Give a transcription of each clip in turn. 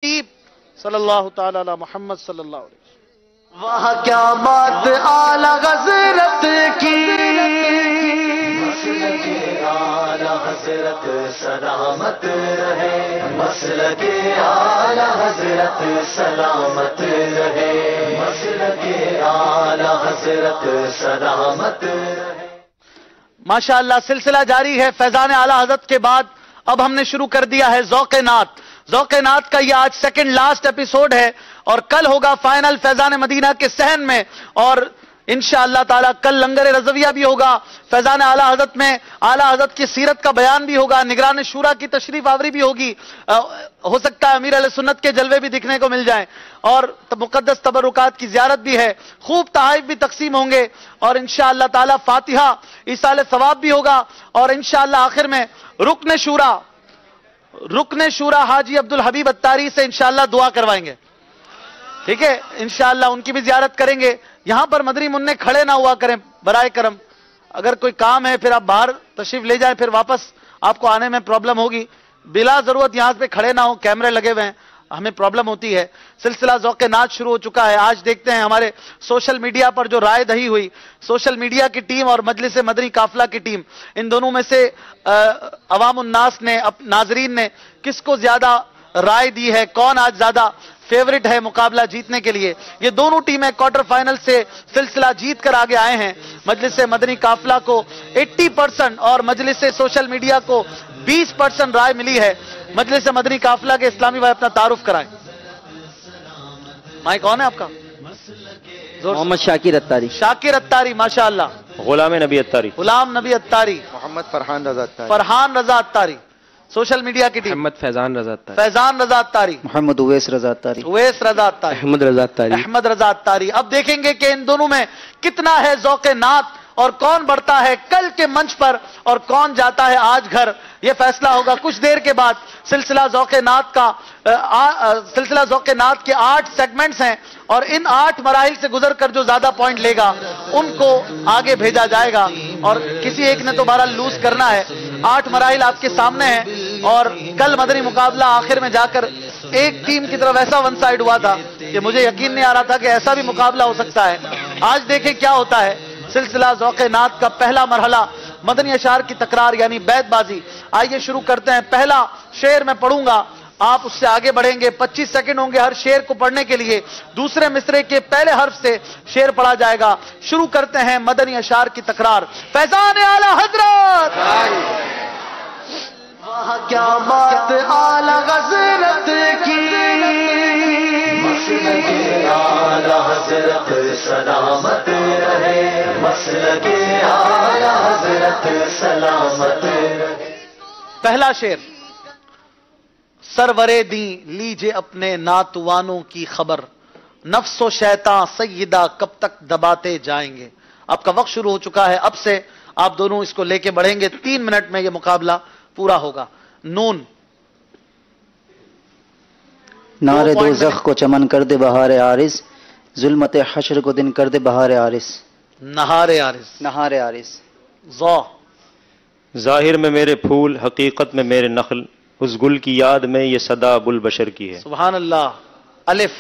सल्लल्लाहु ताला अला मोहम्मद सल्लल्लाहु अलैहि वसल्लम। वहाँ क्या बात आला हज़रत की, मसलके आला हज़रत सलामत रहे, मसलके आला हज़रत सलामत रहे, मसलके आला हज़रत सलामत रहे। माशाअल्लाह सिलसिला जारी है। फैजान आला हज़रत के बाद अब हमने शुरू कर दिया है ज़ौक़े नात। ज़ौक़े नात का ये आज सेकंड लास्ट एपिसोड है और कल होगा फाइनल फैजान मदीना के सहन में, और इंशाअल्लाह ताला कल लंगर रज़विया भी होगा। फैजान आला हज़रत में आला हज़रत की सीरत का बयान भी होगा, निगरान शूरा की तशरीफ आवरी भी होगी। हो सकता है अमीर अहले सुन्नत के जलवे भी दिखने को मिल जाएं, और मुक़द्दस तबरुकात की ज़ियारत भी है, खूब तहाइफ भी तकसीम होंगे, और इंशाअल्लाह ताला फातिहा ईसाल सवाब भी होगा। और इंशाअल्लाह आखिर में रुकन शूरा हाजी अब्दुल हबीब अत्तारी से इंशाअल्लाह दुआ करवाएंगे। ठीक है, इंशाअल्लाह उनकी भी ज़ियारत करेंगे। यहां पर मदरी मुन्ने खड़े ना हुआ करें बराए करम, अगर कोई काम है फिर आप बाहर तशरीफ ले जाएं, फिर वापस आपको आने में प्रॉब्लम होगी। बिला जरूरत यहां पे खड़े ना हो, कैमरे लगे हुए हैं, हमें प्रॉब्लम होती है। सिलसिला ज़ौक़े नात शुरू हो चुका है। आज देखते हैं हमारे सोशल मीडिया पर जो राय दही हुई, सोशल मीडिया की टीम और मजलिस मदनी काफिला की टीम, इन दोनों में से अवामुन्नास ने, नाजरीन ने किसको ज्यादा राय दी है, कौन आज ज्यादा फेवरेट है मुकाबला जीतने के लिए। ये दोनों टीमें क्वार्टर फाइनल से सिलसिला जीत कर आगे आए हैं। मजलिस मदनी काफिला को 80% और मजलिस सोशल मीडिया को 20% राय मिली है। मजलिस मदनी काफिला के इस्लामी भाई अपना तारुफ कराएं। माइक कौन है आपका? मोहम्मद शाकिर अत्तारी। शाकिर अत्तारी, माशाअल्लाह। गुलाम नबी अत्तारी। गुलाम नबी अत्तारी। मोहम्मद फरहान रजा अत्तारी। फरहान रजा अत्तारी। सोशल मीडिया की टीम मोहम्मद फैजान रजा अत्तारी। फैजान रजा अत्तारी। मोहम्मद उवैस रजा अत्तारी। उवैस रजा अत्तारी। अहमद रजा अत्तारी। अहमद रजा अत्तारी। अब देखेंगे कि इन दोनों में कितना है ज़ौक़े नात और कौन बढ़ता है कल के मंच पर और कौन जाता है आज घर। यह फैसला होगा कुछ देर के बाद। सिलसिला ज़ौक़े नात का सिलसिला ज़ौक़े नात के 8 सेगमेंट्स हैं, और इन 8 मराहिल से गुजर कर जो ज्यादा पॉइंट लेगा उनको आगे भेजा जाएगा, और किसी एक ने तो बहरहाल लूज करना है। 8 मराहिल आपके सामने हैं, और कल मदनी मुकाबला आखिर में जाकर एक टीम की तरफ ऐसा वन साइड हुआ था कि मुझे यकीन नहीं आ रहा था कि ऐसा भी मुकाबला हो सकता है। आज देखें क्या होता है। सिलसिला ज़ौक़े नात का पहला मरहला मदनी अशार की तकरार यानी बैतबाजी। आइए शुरू करते हैं। पहला शेर मैं पढ़ूंगा, आप उससे आगे बढ़ेंगे। 25 सेकंड होंगे हर शेर को पढ़ने के लिए। दूसरे मिसरे के पहले हर्फ से शेर पढ़ा जाएगा। शुरू करते हैं मदनी अशार की तकरार। फैजान आला हज़रत। वहाँ क्या बात आला हज़रत की, मसलके आला हज़रत सलामत रहे, मसलके आला हज़रत सलामत रहे। पहला शेर। सरवरे दी लीजिए अपने नातवानों की खबर, नफ्सो शैतान सैयदा कब तक दबाते जाएंगे। आपका वक्त शुरू हो चुका है। अब से आप दोनों इसको लेके बढ़ेंगे। 3 मिनट में यह मुकाबला पूरा होगा। नून। नारे दोज़ख को चमन कर दे बहार आरिस, जुल्मत हश्र को दिन कर दे बहार आरिस। नहारे आरिस। नहार आरिस। ज़ौ। जाहिर में मेरे फूल, हकीकत में मेरे नखल, उस गुल की याद में ये सदा बुल बशर की है। सुभान अल्लाह। अलिफ।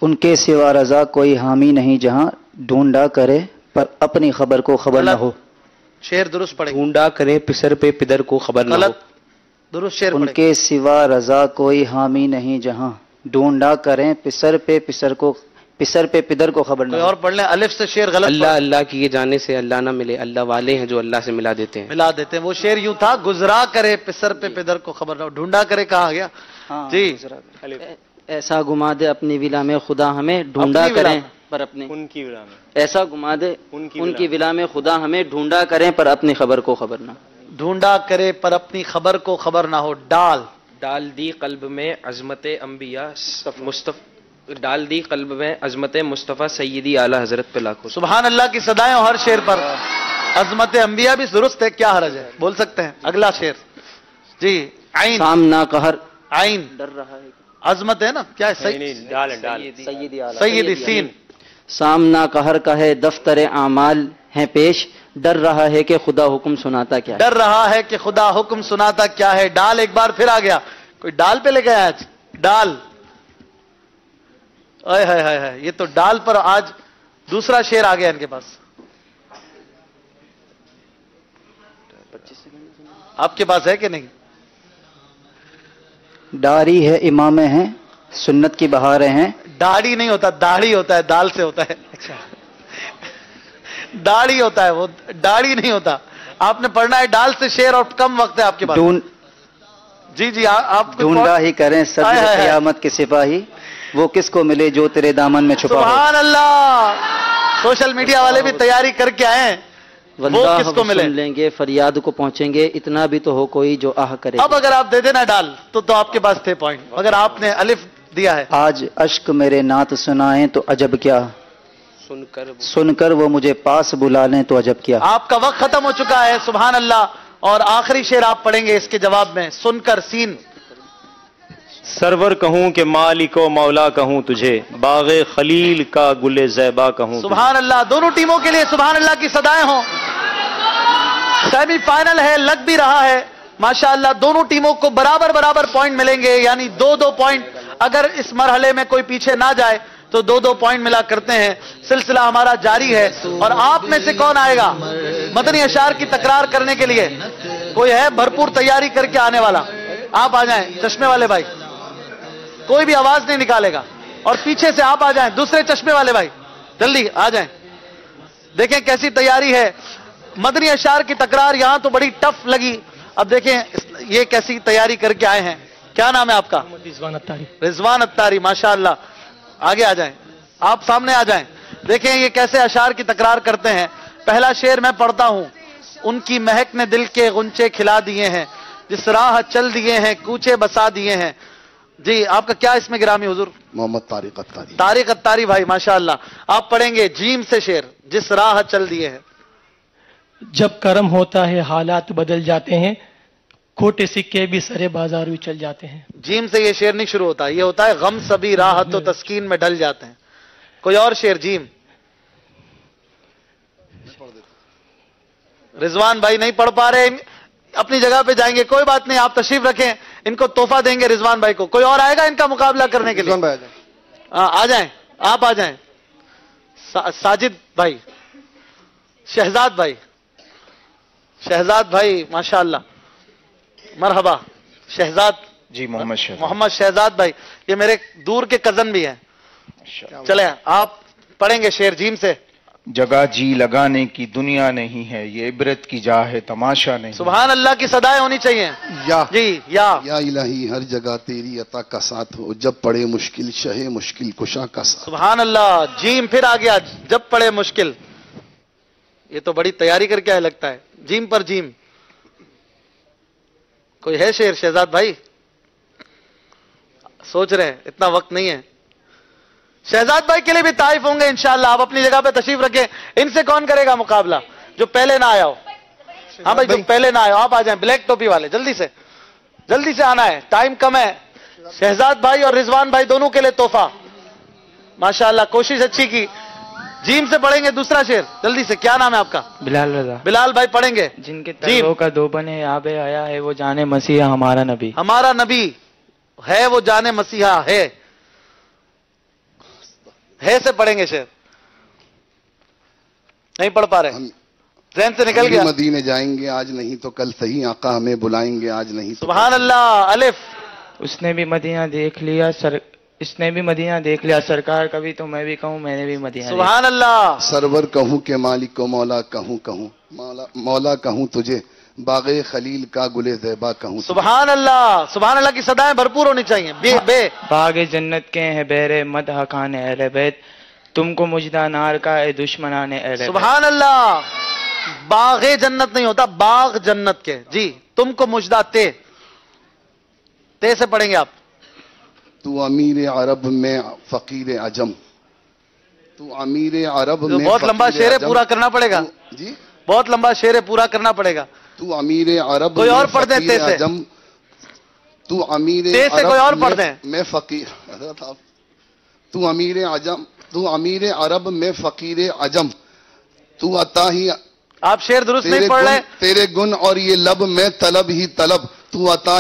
उनके सिवा रजा कोई हामी नहीं जहां, ढूंढा करे पर अपनी खबर को खबर न हो। शेर दुरुस्त पढ़े। ढूंढा करें पिसर पे पिदर को खबर न हो। गलत। दुरुस्त शेर पढ़े। उनके सिवा रजा कोई हामी नहीं जहां, ढूंढा करें पिसर पे पिदर को खबर न कोई हो। और पढ़ लें। अलिफ से शेर गलत अल्लाह अल्लाह किए जाने से अल्लाह ना मिले, अल्लाह वाले हैं जो अल्लाह से मिला देते हैं। मिला देते हैं। वो शेर यूं था, गुजरा करे पिसर पे पिदर को खबर ना हो। ढूंढा करे कहा गया। जी। ऐसा घुमा दे अपनी विला में खुदा हमें, ढूंढा करें पर अपने उनकी विला में। ऐसा घुमा दे उनकी विला में खुदा हमें, ढूंढा करें पर अपनी खबर को खबर ना। ढूंढा करे पर अपनी खबर को खबर ना हो। डाल। डाल दी कल्ब में अजमत अंबिया डाल दी कल्ब में अजमत मुस्तफ़ा सैयदी आला हजरत पे लाखों। सुभान अल्लाह की सदाएं हर शेर पर। अजमत अंबिया भी दुरुस्त है, क्या हरज है, बोल सकते हैं। अगला शेर जी। आइन। सामना कहर। आइन। डर रहा है अजमत है ना, क्या है? सैयदी। सीन। सामना कहर का है दफ्तर आमाल है पेश, डर रहा है कि खुदा हुक्म सुनाता क्या है। डर रहा है कि खुदा हुक्म सुनाता क्या है। डाल एक बार फिर आ गया। कोई डाल पे ले गया आज? ڈال. اے ہائے ہائے ہائے, یہ تو ڈال پر آج دوسرا شعر آ گیا ان کے پاس. آپ کے پاس ہے کہ نہیں؟ ڈاری ہے امامیں ہیں سنت کی بہاریں ہیں. داڑھی نہیں ہوتا, داڑھی ہوتا ہے, دال سے ہوتا ہے. اچھا, داڑھی ہوتا ہے وہ, داڑھی نہیں ہوتا. آپ نے پڑھنا ہے ڈال سے شعر اور کم وقت ہے آپ کے پاس. جی آپ ڈھونڈا ہی کریں سب قیامت کے سپاہی, وہ کس کو ملے جو تیرے دامن میں چھپا ہو. سبحان اللہ, سوشل میڈیا والے بھی تیاری کر کے آئے ہیں. وہ کس کو ملے؟ سن لیں گے, فریاد کو پہنچیں گے, اتنا بھی تو ہو کوئی جو آہ کرے. اب اگر آپ دے دینا ڈال تو آپ کے پاس تھے پوائنٹ. اگر آپ نے الف دیا ہے. آج اشک میرے نعت سنائیں تو عجب کیا, سن کر وہ مجھے پاس بلا لیں تو عجب کیا. آپ کا وقت ختم ہو چکا ہے. سبحان اللہ. اور آخری شعر آپ پڑھیں گے اس کے جواب میں. سن کر سین. سرور کہوں کہ مالک و مولا کہوں تجھے, باغ خلیل کا گل زیبا کہوں. سبحان اللہ. دونوں ٹیموں کے لیے سبحان اللہ کی صدائیں ہوں. سیمی فائنل ہے, لگ بھی رہا ہے ماشاءاللہ. دونوں ٹیموں کو برابر پوائنٹ ملیں گے, یعنی 2 پوائنٹ. اگر اس مرحلے میں کوئی پیچھے نہ جائے تو 2 پوائنٹ ملا کرتے ہیں. سلسلہ ہمارا جاری ہے. اور آپ میں سے کون آئے گا مدنی اشعار کی تکرار کرنے کے لیے؟ کوئی ہے بھرپور تیاری کر کے آنے والا؟ آپ آ جائیں. چشمے والے بھائی, کوئی بھی آواز نہیں نکالے گا. اور پیچھے سے آپ آ جائیں. دوسرے چشمے والے بھائی جلدی آ جائیں. دیکھیں کیسی تیاری ہے. مدنی اشعار کی تکرار یہاں تو بڑی ٹف لگی. اب دیکھیں یہ کیسی تیاری کر کے آئے ہیں. کیا نام ہے آپ کا؟ رضوان اتاری. ماشاءاللہ. آگے آ جائیں, آپ سامنے آ جائیں. دیکھیں یہ کیسے اشعار کی تکرار کرتے ہیں. پہلا شعر میں پڑھتا ہوں. ان کی مہک نے دل کے غنچے کھلا دیے ہیں, جس راہ چل دیے ہیں کوچے بسا دیے ہیں. جی آپ کا کیا اسم گرامی حضور؟ محمد طارق اتاری. طارق اتاری بھائی ماشاءاللہ. آپ پڑھیں گے جیم سے شعر. جس راہ چل دیے ہیں. جب کرم ہوتا ہے حالات بدل جاتے ہیں, کھوٹے سکے بھی سرے بازار بھی چل جاتے ہیں. جیم سے یہ شعر نہیں شروع ہوتا, یہ ہوتا ہے غم سبھی راحت و تسکین میں ڈل جاتے ہیں. کوئی اور شعر جیم؟ رضوان بھائی نہیں پڑھ پا رہے, اپنی جگہ پہ جائیں گے. کوئی بات نہیں, آپ تشریف رکھیں, ان کو تحفہ دیں گے رضوان بھائی کو. کوئی اور آئے گا ان کا مقابلہ کرنے کے لیے؟ آ جائیں, آپ آ جائیں. ساجد بھائی, شہزاد بھائی, شہزاد بھائی ماشاءاللہ. مرحبا شہزاد. جی محمد شہزاد بھائی, یہ میرے دور کے کزن بھی ہیں. چلیں آپ پڑھیں گے شعر جیم سے. جگہ جی لگانے کی دنیا نہیں ہے, یہ عبرت کی جا ہے تماشا نہیں. سبحان اللہ کی صدائیں ہونی چاہیے. جی یا الہی ہر جگہ تیری عطا کا ساتھ ہو, جب پڑے مشکل شہ مشکل کشا کا ساتھ. سبحان اللہ. جیم پھر آ گیا. جب پڑے مشکل. یہ تو بڑی تیاری کر کے لگتا ہے. جیم پر جیم. کوئی ہے شعر شہزاد بھائی؟ سوچ رہے ہیں, اتنا وقت نہیں ہے. شہزاد بھائی کے لیے بھی تعریف ہوں گے انشاءاللہ. آپ اپنی جگہ پہ تشریف رکھیں. ان سے کون کرے گا مقابلہ جو پہلے نہ آیا ہو؟ ہاں بھائی, جو پہلے نہ آیا ہو آپ آ جائیں. بلیک ٹوپی والے جلدی سے آنا ہے, ٹائم کم ہے. شہزاد بھائی اور رضوان بھائی دونوں کے لیے تحفہ. ماشاءاللہ کوشش اچھی کی. جیم سے پڑھیں گے دوسرا شعر جلدی سے. کیا نام ہے آپ کا؟ بلال رضا. بلال بھائی پڑھیں گے. جن کے تلووں کا دوبن ہے آب آیا ہے, وہ جانے مسیحا ہمارا نبی. ہمارا نبی ہے وہ جانے مسیحا ہے. سے پڑھیں گے شعر. نہیں پڑھ پا رہے, ذہن سے نکل گیا. مدینے جائیں گے آج نہیں تو کل صحیح, آقا ہمیں بلائیں گے آج نہیں تو. سبحان اللہ. الف. اس نے بھی مدینہ دیکھ لیا سرکار کبھی, تو میں بھی کہوں میں نے بھی مدینہ. سبحان اللہ. سرور کہوں کہ مالک کو مولا کہوں مولا کہوں تجھے, باغ خلیل کا گل زیبا کہوں. سبحان اللہ. سبحان اللہ کی صدائیں بھرپور ہونی چاہیے. بے باغ جنت کے ہیں بہرے مدح خان اہل بیت, تم کو مجدہ نار کا اے دشمنان اہل بیت. سبحان اللہ. باغ جنت نہیں ہوتا, باغ جنت کے. جی تم کو مجدہ تے سے پڑھیں گے آپ. تو امیر عرب میں فقیر عجم. تو امیر عرب میں بہت لمبا شعر ہے, پورا کرنا پڑے گا. جی بہت لمبا شعر ہے, پورا کرنا پڑے گا. تو امیر عرب. کوئی اور پڑھ دیں تے سے. تو امیر تے سے کوئی اور پڑھ دیں. میں فقیر. تو امیر عجم, تو امیر عرب میں فقیر عجم, تو عطا ہی. آپ شعر درست نہیں پڑھ رہے. تیرے گن اور یہ لب میں طلب ہی طلب, تو عطا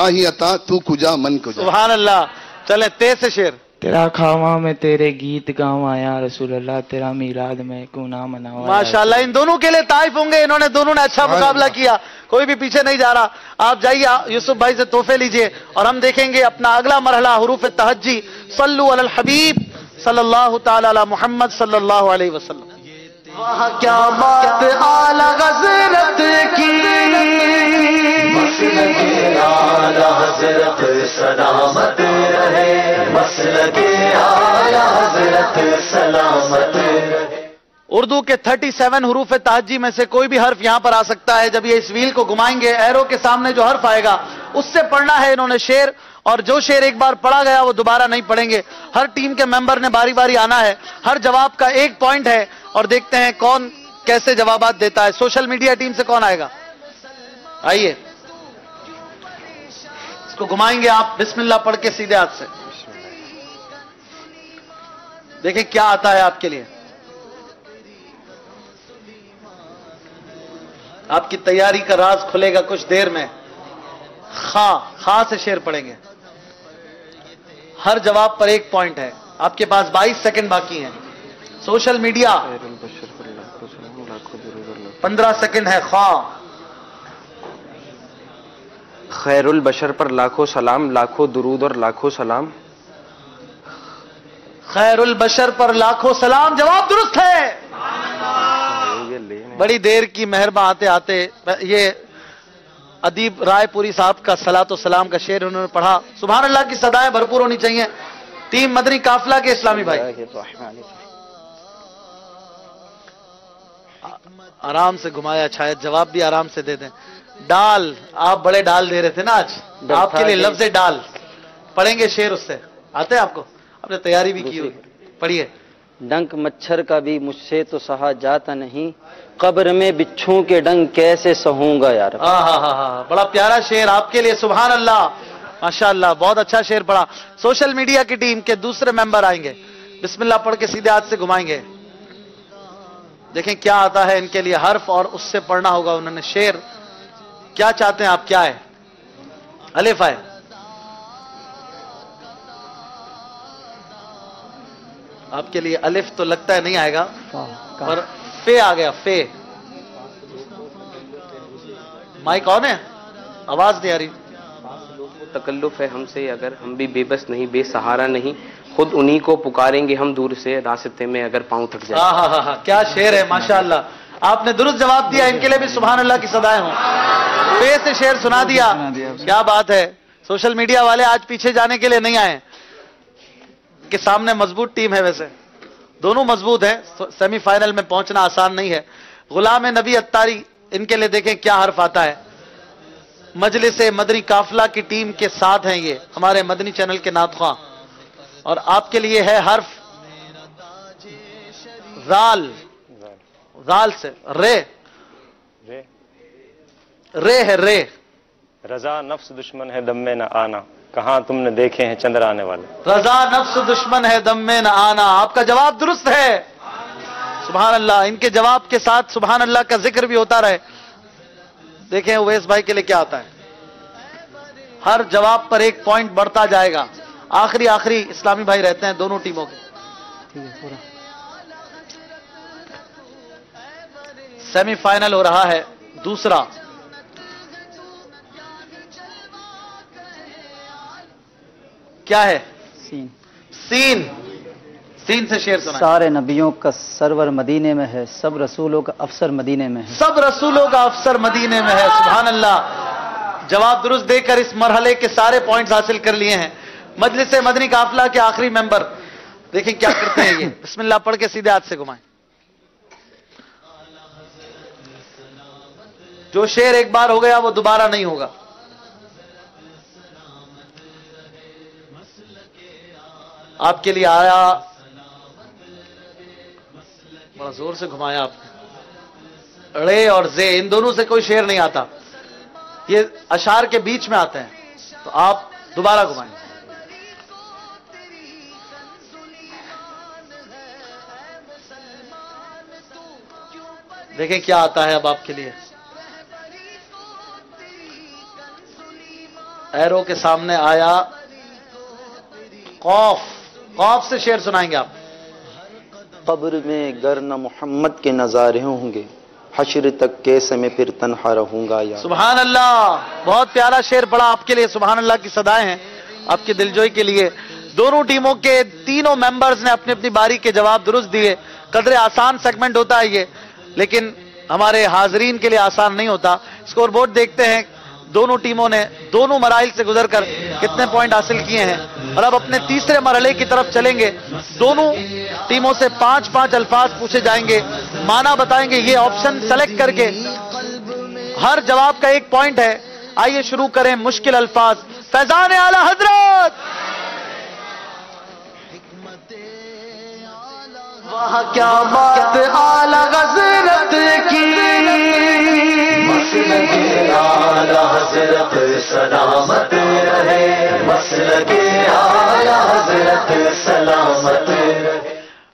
ہی عطا تو کجا من کجا. سبحان اللہ. چلے تیز سے شیر. تیرا کھاواں میں تیرے گیت گاواں یا رسول اللہ، تیرا میلاد میں کیوں نہ مناواں. ماشاءاللہ ان دونوں کے لیے تعریف ہوں گے، انہوں نے دونوں نے اچھا مقابلہ کیا، کوئی بھی پیچھے نہیں جا رہا. آپ جائیے یوسف بھائی سے تحفے لیجئے اور ہم دیکھیں گے اپنا اگلا مرحلہ حروف تہجی. صلو علی الحبیب صلی اللہ تعالی علی محمد صلی اللہ علیہ وسلم. کیا بات اعلی حضرت کی، مسلک اعلی حضرت سلامت رہے، مسلک اعلی حضرت سلامت رہے. اردو کے 37 حروف تہجی میں سے کوئی بھی حرف یہاں پر آ سکتا ہے. جب یہ اس ویل کو گھمائیں گے، ایرو کے سامنے جو حرف آئے گا اس سے پڑھنا ہے انہوں نے شعر، اور جو شعر ایک بار پڑھا گیا وہ دوبارہ نہیں پڑھیں گے. ہر ٹیم کے ممبر نے باری باری آنا ہے، ہر جواب کا 1 پوائنٹ ہے، اور دیکھتے ہیں کون کیسے جوابات دیتا ہے. سوشل میڈیا ٹیم سے کون آئے گا؟ آئیے اس کو گھمائیں گے آپ، بسم اللہ پڑھ کے سیدھے ہاتھ سے. دیکھیں کیا آتا ہے آپ کے لیے. آپ کی تیاری کا راز کھلے گا کچھ دیر میں. خا سے شعر پڑھیں گے. ہر جواب پر 1 پوائنٹ ہے. آپ کے پاس 22 سیکنڈ باقی ہیں. سوشل میڈیا 15 سیکنڈ ہے. خیر البشر پر لاکھوں سلام، لاکھوں درود اور لاکھوں سلام. خیر البشر پر لاکھوں سلام. جواب درست ہے. بڑی دیر کی مہربان آتے آتے یہ ادیب رائے پوری صاحب کا صلاۃ و سلام کا شعر انہوں نے پڑھا. سبحان اللہ کی صدائیں بھرپور ہونی چاہیے. ٹیم مدنی قافلہ کے اسلامی بھائی آرام سے گھمایا، شاید جواب بھی آرام سے دے دیں. ڈال، آپ بڑے ڈال دے رہے تھے نا آج، آپ کے لیے لفظ ڈال پڑھیں گے. شعر اس سے آتے ہیں آپ کو، آپ نے تیاری بھی کی ہوئی. پڑھیے. ڈنک مچھر کا بھی مجھ سے تو سہا جاتا نہیں، قبر میں بچھوں کے ڈنک کیسے سہوں گا یار. ہاں بڑا پیارا شعر آپ کے لیے. سبحان اللہ، ماشاء اللہ، بہت اچھا شعر پڑھا. سوشل میڈیا کی ٹیم کے دوسرے ممبر آئیں گے. بسم اللہ پڑھ کے سیدھے ہاتھ سے گھمائیں گے. دیکھیں کیا آتا ہے ان کے لیے حرف، اور اس سے پڑھنا ہوگا انہوں نے شعر. کیا چاہتے ہیں آپ؟ کیا ہے؟ الف ہے. آپ کے لیے الف تو لگتا ہے نہیں آئے گا، پر فے آ گیا. فے. مائک آن ہے؟ آواز نہیں آ رہی. تکلف ہے ہم سے اگر ہم بھی بے بس نہیں، بے سہارا نہیں، خود انہی کو پکاریں گے ہم دور سے، راستے میں اگر پاؤں تھک جائے. ہاں کیا شعر ہے ماشاءاللہ. آپ نے درست جواب دیا. ان کے لیے بھی سبحان اللہ کی صدائیں ہوں. فے سے شعر سنا دیا. کیا بات ہے. سوشل میڈیا والے آج پیچھے جانے کے لیے نہیں آئے کہ سامنے مضبوط ٹیم ہے. ویسے دونوں مضبوط ہیں. سیمی فائنل میں پہنچنا آسان نہیں ہے. غلام نبی اتاری، ان کے لیے دیکھیں کیا حرف آتا ہے. مجلس مدنی قافلہ کی ٹیم کے ساتھ ہیں یہ ہمارے مدنی چینل کے نعت خواں، اور آپ کے لیے ہے حرف زال. زال سے رے. رے ہے رے. رضا نفس دشمن ہے دم میں نہ آنا، کہاں تم نے دیکھے ہیں چندر آنے والے. رضا نفس دشمن ہے دم میں نہ آنا. آپ کا جواب درست ہے. سبحان اللہ. ان کے جواب کے ساتھ سبحان اللہ کا ذکر بھی ہوتا رہے. دیکھیں اویس بھائی کے لیے کیا آتا ہے. ہر جواب پر 1 پوائنٹ بڑھتا جائے گا. آخری اسلامی بھائی رہتے ہیں دونوں ٹیموں کے. سیمی فائنل ہو رہا ہے دوسرا. کیا ہے؟ سین. سین سے شعر سنا. سارے نبیوں کا سرور مدینے میں ہے، سب رسولوں کا افسر مدینے میں ہے. سب رسولوں کا افسر مدینے میں ہے. سبحان اللہ. جواب درست دے کر اس مرحلے کے سارے پوائنٹس حاصل کر لیے ہیں. مجلس مدنی قافلہ کے آخری ممبر دیکھیں کیا کرتے ہیں یہ. بسم اللہ پڑھ کے سیدھے ہاتھ سے گھمائیں. جو شعر ایک بار ہو گیا وہ دوبارہ نہیں ہوگا. آپ کے لیے آیا. بڑا زور سے گھمایا آپ نے. رے اور زے ان دونوں سے کوئی شعر نہیں آتا. یہ اشعار کے بیچ میں آتے ہیں، تو آپ دوبارہ گھمائیں. دیکھیں کیا آتا ہے اب آپ کے لیے. एरो के सामने आया खौफ, खौफ से शेर सुनाएंगे आप। कब्र में गर न मोहम्मद के नजारे होंगे, हश्र तक कैसे मैं फिर तन्हा रहूंगा यार। सुभान अल्लाह, बहुत प्यारा शेर पढ़ा आपके लिए, सुभान अल्लाह की सदाएं हैं आपके दिलजोई के लिए। दोनों टीमों के तीनों मेंबर्स ने अपनी अपनी बारी के जवाब दुरुस्त दिए। कदरे आसान सेगमेंट होता है ये, लेकिन हमारे हाजरीन के लिए आसान नहीं होता। स्कोर बोर्ड देखते हैं, दोनों टीमों ने दोनों मराइल से गुजरकर कितने पॉइंट हासिल किए हैं। और अब अपने तीसरे मरहले की तरफ चलेंगे। दोनों टीमों से 5-5 अल्फाज पूछे जाएंगे, माना बताएंगे, ये ऑप्शन सेलेक्ट करके हर जवाब का 1 पॉइंट है। आइए शुरू करें मुश्किल अल्फाज। फैजान आला हजरत, वाह क्या बात आला हजरत की, मसलके आला हजरत सलामत रहे, मसलके आला हजरत सलामत रहे।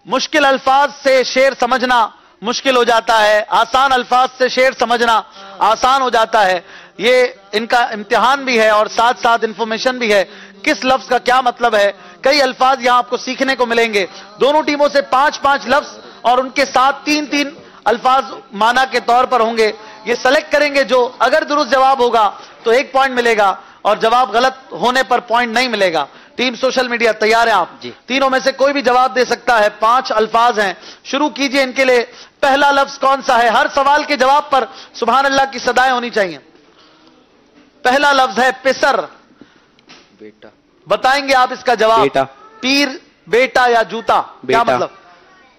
मुश्किल अल्फाज से शेर समझना मुश्किल हो जाता है, आसान अल्फाज से शेर समझना आसान हो जाता है। ये इनका इम्तिहान भी है और साथ साथ इंफॉर्मेशन भी है, किस लफ्ज का क्या मतलब है। कई अल्फाज यहां आपको सीखने को मिलेंगे। दोनों टीमों से 5-5 लफ्ज और उनके साथ 3-3 अल्फाज माना के तौर पर होंगे। ये सेलेक्ट करेंगे, जो अगर दुरुस्त जवाब होगा तो 1 पॉइंट मिलेगा और जवाब गलत होने पर पॉइंट नहीं मिलेगा। टीम सोशल मीडिया तैयार है आप? तीनों में से कोई भी जवाब दे सकता है। 5 अल्फाज हैं, शुरू कीजिए। इनके लिए पहला लफ्ज कौन सा है? हर सवाल के जवाब पर सुभान अल्लाह की सदाएं होनी चाहिए। पहला लफ्ज है पिसर। बेटा। बताएंगे आप इसका जवाब? बेटा। पीर, बेटा या जूता? क्या मतलब?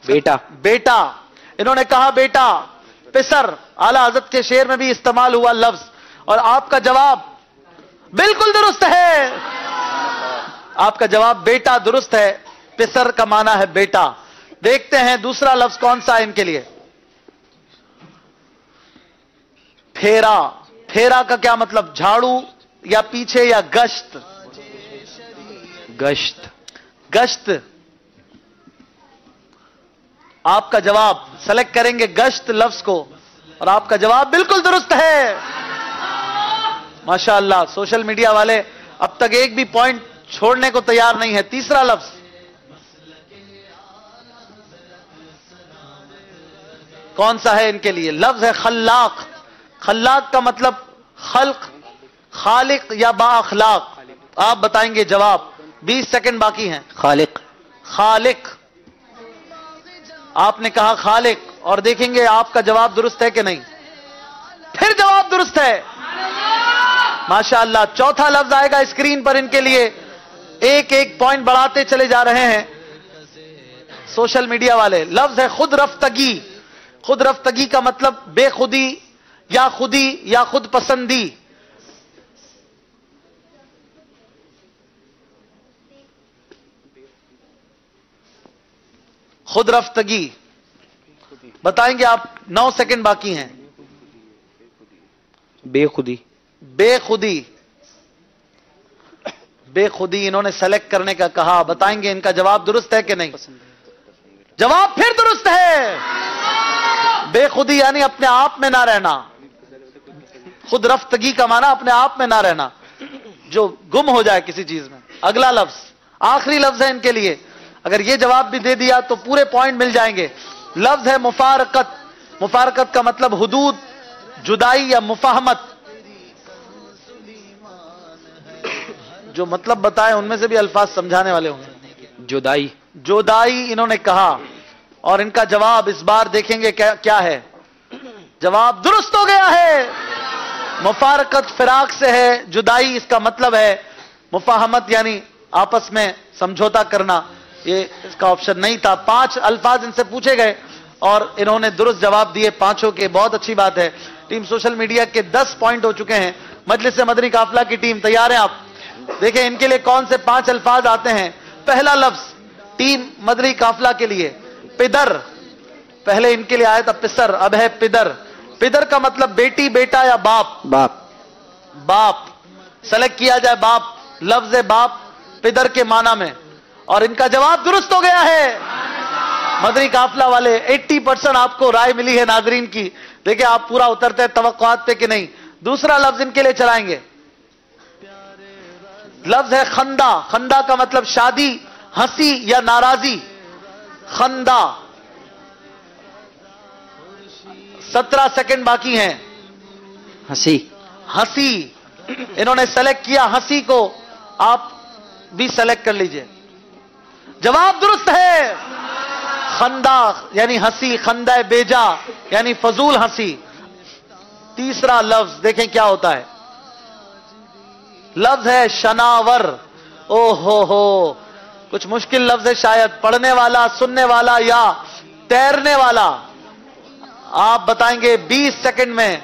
बेटा। बेटा, इन्होंने कहा बेटा। पिसर आला हज़रत के शेर में भी इस्तेमाल हुआ लफ्ज, और आपका जवाब बिल्कुल दुरुस्त है। आपका जवाब बेटा दुरुस्त है। पिसर का माना है बेटा। देखते हैं दूसरा लफ्ज कौन सा है इनके लिए। फेरा। फेरा का क्या मतलब? झाड़ू या पीछे या गश्त? गश्त। गश्त। आपका जवाब सेलेक्ट करेंगे गश्त लफ्ज को, और आपका जवाब बिल्कुल दुरुस्त है। माशाअल्लाह, सोशल मीडिया वाले अब तक एक भी पॉइंट छोड़ने को तैयार नहीं है। तीसरा लफ्ज कौन सा है इनके लिए? लफ्ज है खल्लाक। खल्लाक का मतलब खल्क, खालिक या बाअखलाक? आप बताएंगे जवाब। 20 सेकंड बाकी हैं। खालिक। खालिक। आपने कहा खालिक, और देखेंगे आपका जवाब दुरुस्त है कि नहीं। फिर जवाब दुरुस्त है, माशाअल्लाह। चौथा लफ्ज आएगा स्क्रीन पर इनके लिए। 1-1 पॉइंट बढ़ाते चले जा रहे हैं सोशल मीडिया वाले। लफ्ज है खुद रफ्तगी। खुद रफ्तगी का मतलब बेखुदी या खुदी या खुद पसंदी। खुद रफ्तगी बताएंगे आप। 9 सेकंड बाकी हैं। बेखुदी। बेखुदी। बेखुदी इन्होंने सेलेक्ट करने का कहा। बताएंगे इनका जवाब दुरुस्त है कि नहीं। जवाब फिर दुरुस्त है। बेखुदी यानी अपने आप में ना रहना। खुद रफ्तगी का माना अपने आप में ना रहना, जो गुम हो जाए किसी चीज में। अगला लफ्ज, आखिरी लफ्ज है इनके लिए। अगर ये जवाब भी दे दिया तो पूरे पॉइंट मिल जाएंगे। लफ्ज है मुफारकत। मुफारकत का मतलब हुदूद, जुदाई या मुफाहमत। जो मतलब बताए उनमें से भी अल्फाज समझाने वाले होंगे। जुदाई। जुदाई इन्होंने कहा, और इनका जवाब इस बार देखेंगे क्या है। जवाब दुरुस्त हो गया है। मुफारकत फिराक से है, जुदाई इसका मतलब है मुफाहमत यानी आपस में समझौता करना। ये इसका ऑप्शन नहीं था। 5 अल्फाज इनसे पूछे गए और इन्होंने दुरुस्त जवाब दिए 5 के। बहुत अच्छी बात है। टीम सोशल मीडिया के 10 पॉइंट हो चुके हैं। मजलिस मदनी काफिला की टीम तैयार है आप? देखें इनके लिए कौन से 5 अल्फाज आते हैं। पहला लफ्ज टीम मदनी काफिला के लिए पिदर। पहले इनके लिए आया था पिसर, अब है पिदर। पिदर का मतलब बेटी, बेटा या बाप? बाप। बाप सेलेक्ट किया जाए। बाप लफ्ज है बाप पिदर के माना में, और इनका जवाब दुरुस्त हो गया है। मदनी काफिला वाले 80% आपको राय मिली है नाजरीन की। देखिए आप पूरा उतरते हैं तवक्कुआत पे कि नहीं। दूसरा लफ्ज इनके लिए चलाएंगे। लफ्ज है खंदा। खंदा का मतलब शादी, हंसी या नाराजी। खंदा। 17 सेकंड बाकी हैं। हंसी। हंसी इन्होंने सेलेक्ट किया, हंसी को आप भी सेलेक्ट कर लीजिए। जवाब दुरुस्त है। खंदा यानी हंसी, खंदा बेजा यानी फजूल हंसी। तीसरा लफ्ज देखें क्या होता है। लफ्ज है शनावर। हो कुछ मुश्किल लफ्ज है शायद, पढ़ने वाला, सुनने वाला या तैरने वाला। आप बताएंगे 20 सेकंड में